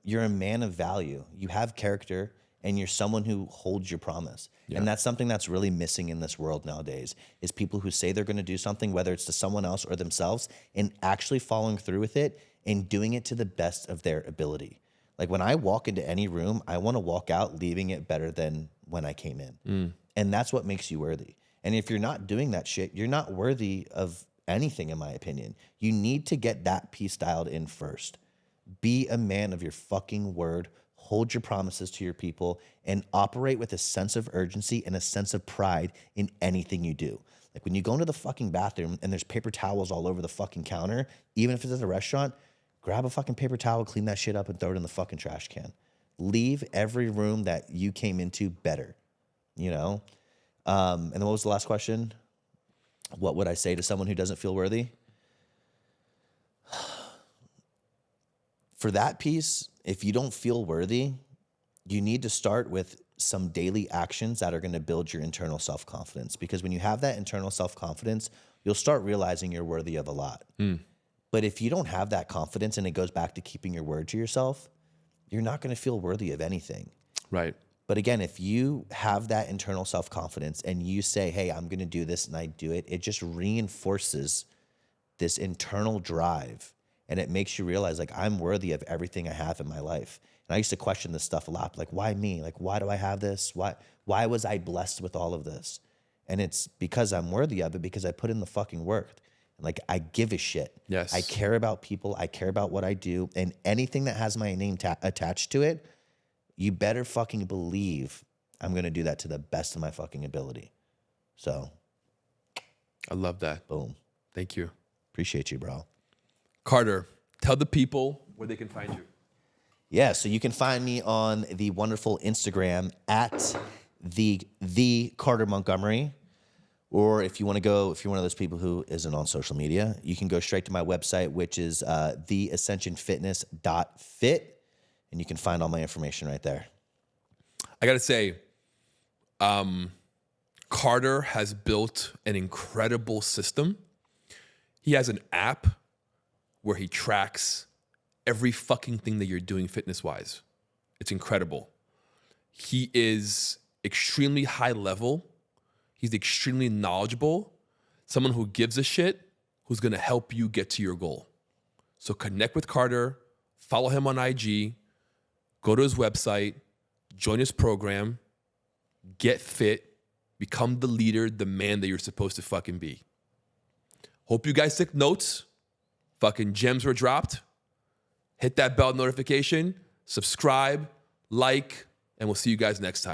you're a man of value. You have character. And you're someone who holds your promise. Yeah. And that's something that's really missing in this world nowadays, is people who say they're going to do something, whether it's to someone else or themselves, and actually following through with it and doing it to the best of their ability. Like when I walk into any room, I want to walk out leaving it better than when I came in. And that's what makes you worthy. And if you're not doing that shit, you're not worthy of anything, in my opinion. You need to get that piece dialed in first. Be a man of your fucking word. Hold your promises to your people and operate with a sense of urgency and a sense of pride in anything you do. Like when you go into the fucking bathroom and there's paper towels all over the fucking counter, even if it's at a restaurant, grab a fucking paper towel, clean that shit up and throw it in the fucking trash can. Leave every room that you came into better, you know? And then what was the last question? What would I say to someone who doesn't feel worthy? For that piece, if you don't feel worthy, you need to start with some daily actions that are going to build your internal self-confidence. Because when you have that internal self-confidence, you'll start realizing you're worthy of a lot. But if you don't have that confidence, and it goes back to keeping your word to yourself, you're not going to feel worthy of anything. Right. But again, if you have that internal self-confidence and you say, hey, I'm going to do this and I do it, it just reinforces this internal drive. And it makes you realize, like, I'm worthy of everything I have in my life. And I used to question this stuff a lot. Like, why me? Like, why do I have this? Why was I blessed with all of this? And it's because I'm worthy of it, because I put in the fucking work. And like, I give a shit. Yes. I care about people. I care about what I do. And anything that has my name attached to it, you better fucking believe I'm going to do that to the best of my fucking ability. So, I love that. boom. Thank you. Appreciate you, bro. Carter, tell the people where they can find you. Yeah, so you can find me on the wonderful Instagram at the Carter Montgomery. Or if you're one of those people who isn't on social media, you can go straight to my website, which is theascensionfitness.fit, and you can find all my information right there. I got to say, Carter has built an incredible system. He has an app where he tracks every fucking thing that you're doing fitness-wise. It's incredible. He is extremely high level. He's extremely knowledgeable. Someone who gives a shit, who's going to help you get to your goal. So connect with Carter, follow him on IG, go to his website, join his program, get fit, become the leader, the man that you're supposed to fucking be. Hope you guys took notes. Fucking gems were dropped. Hit that bell notification, subscribe, like, and we'll see you guys next time.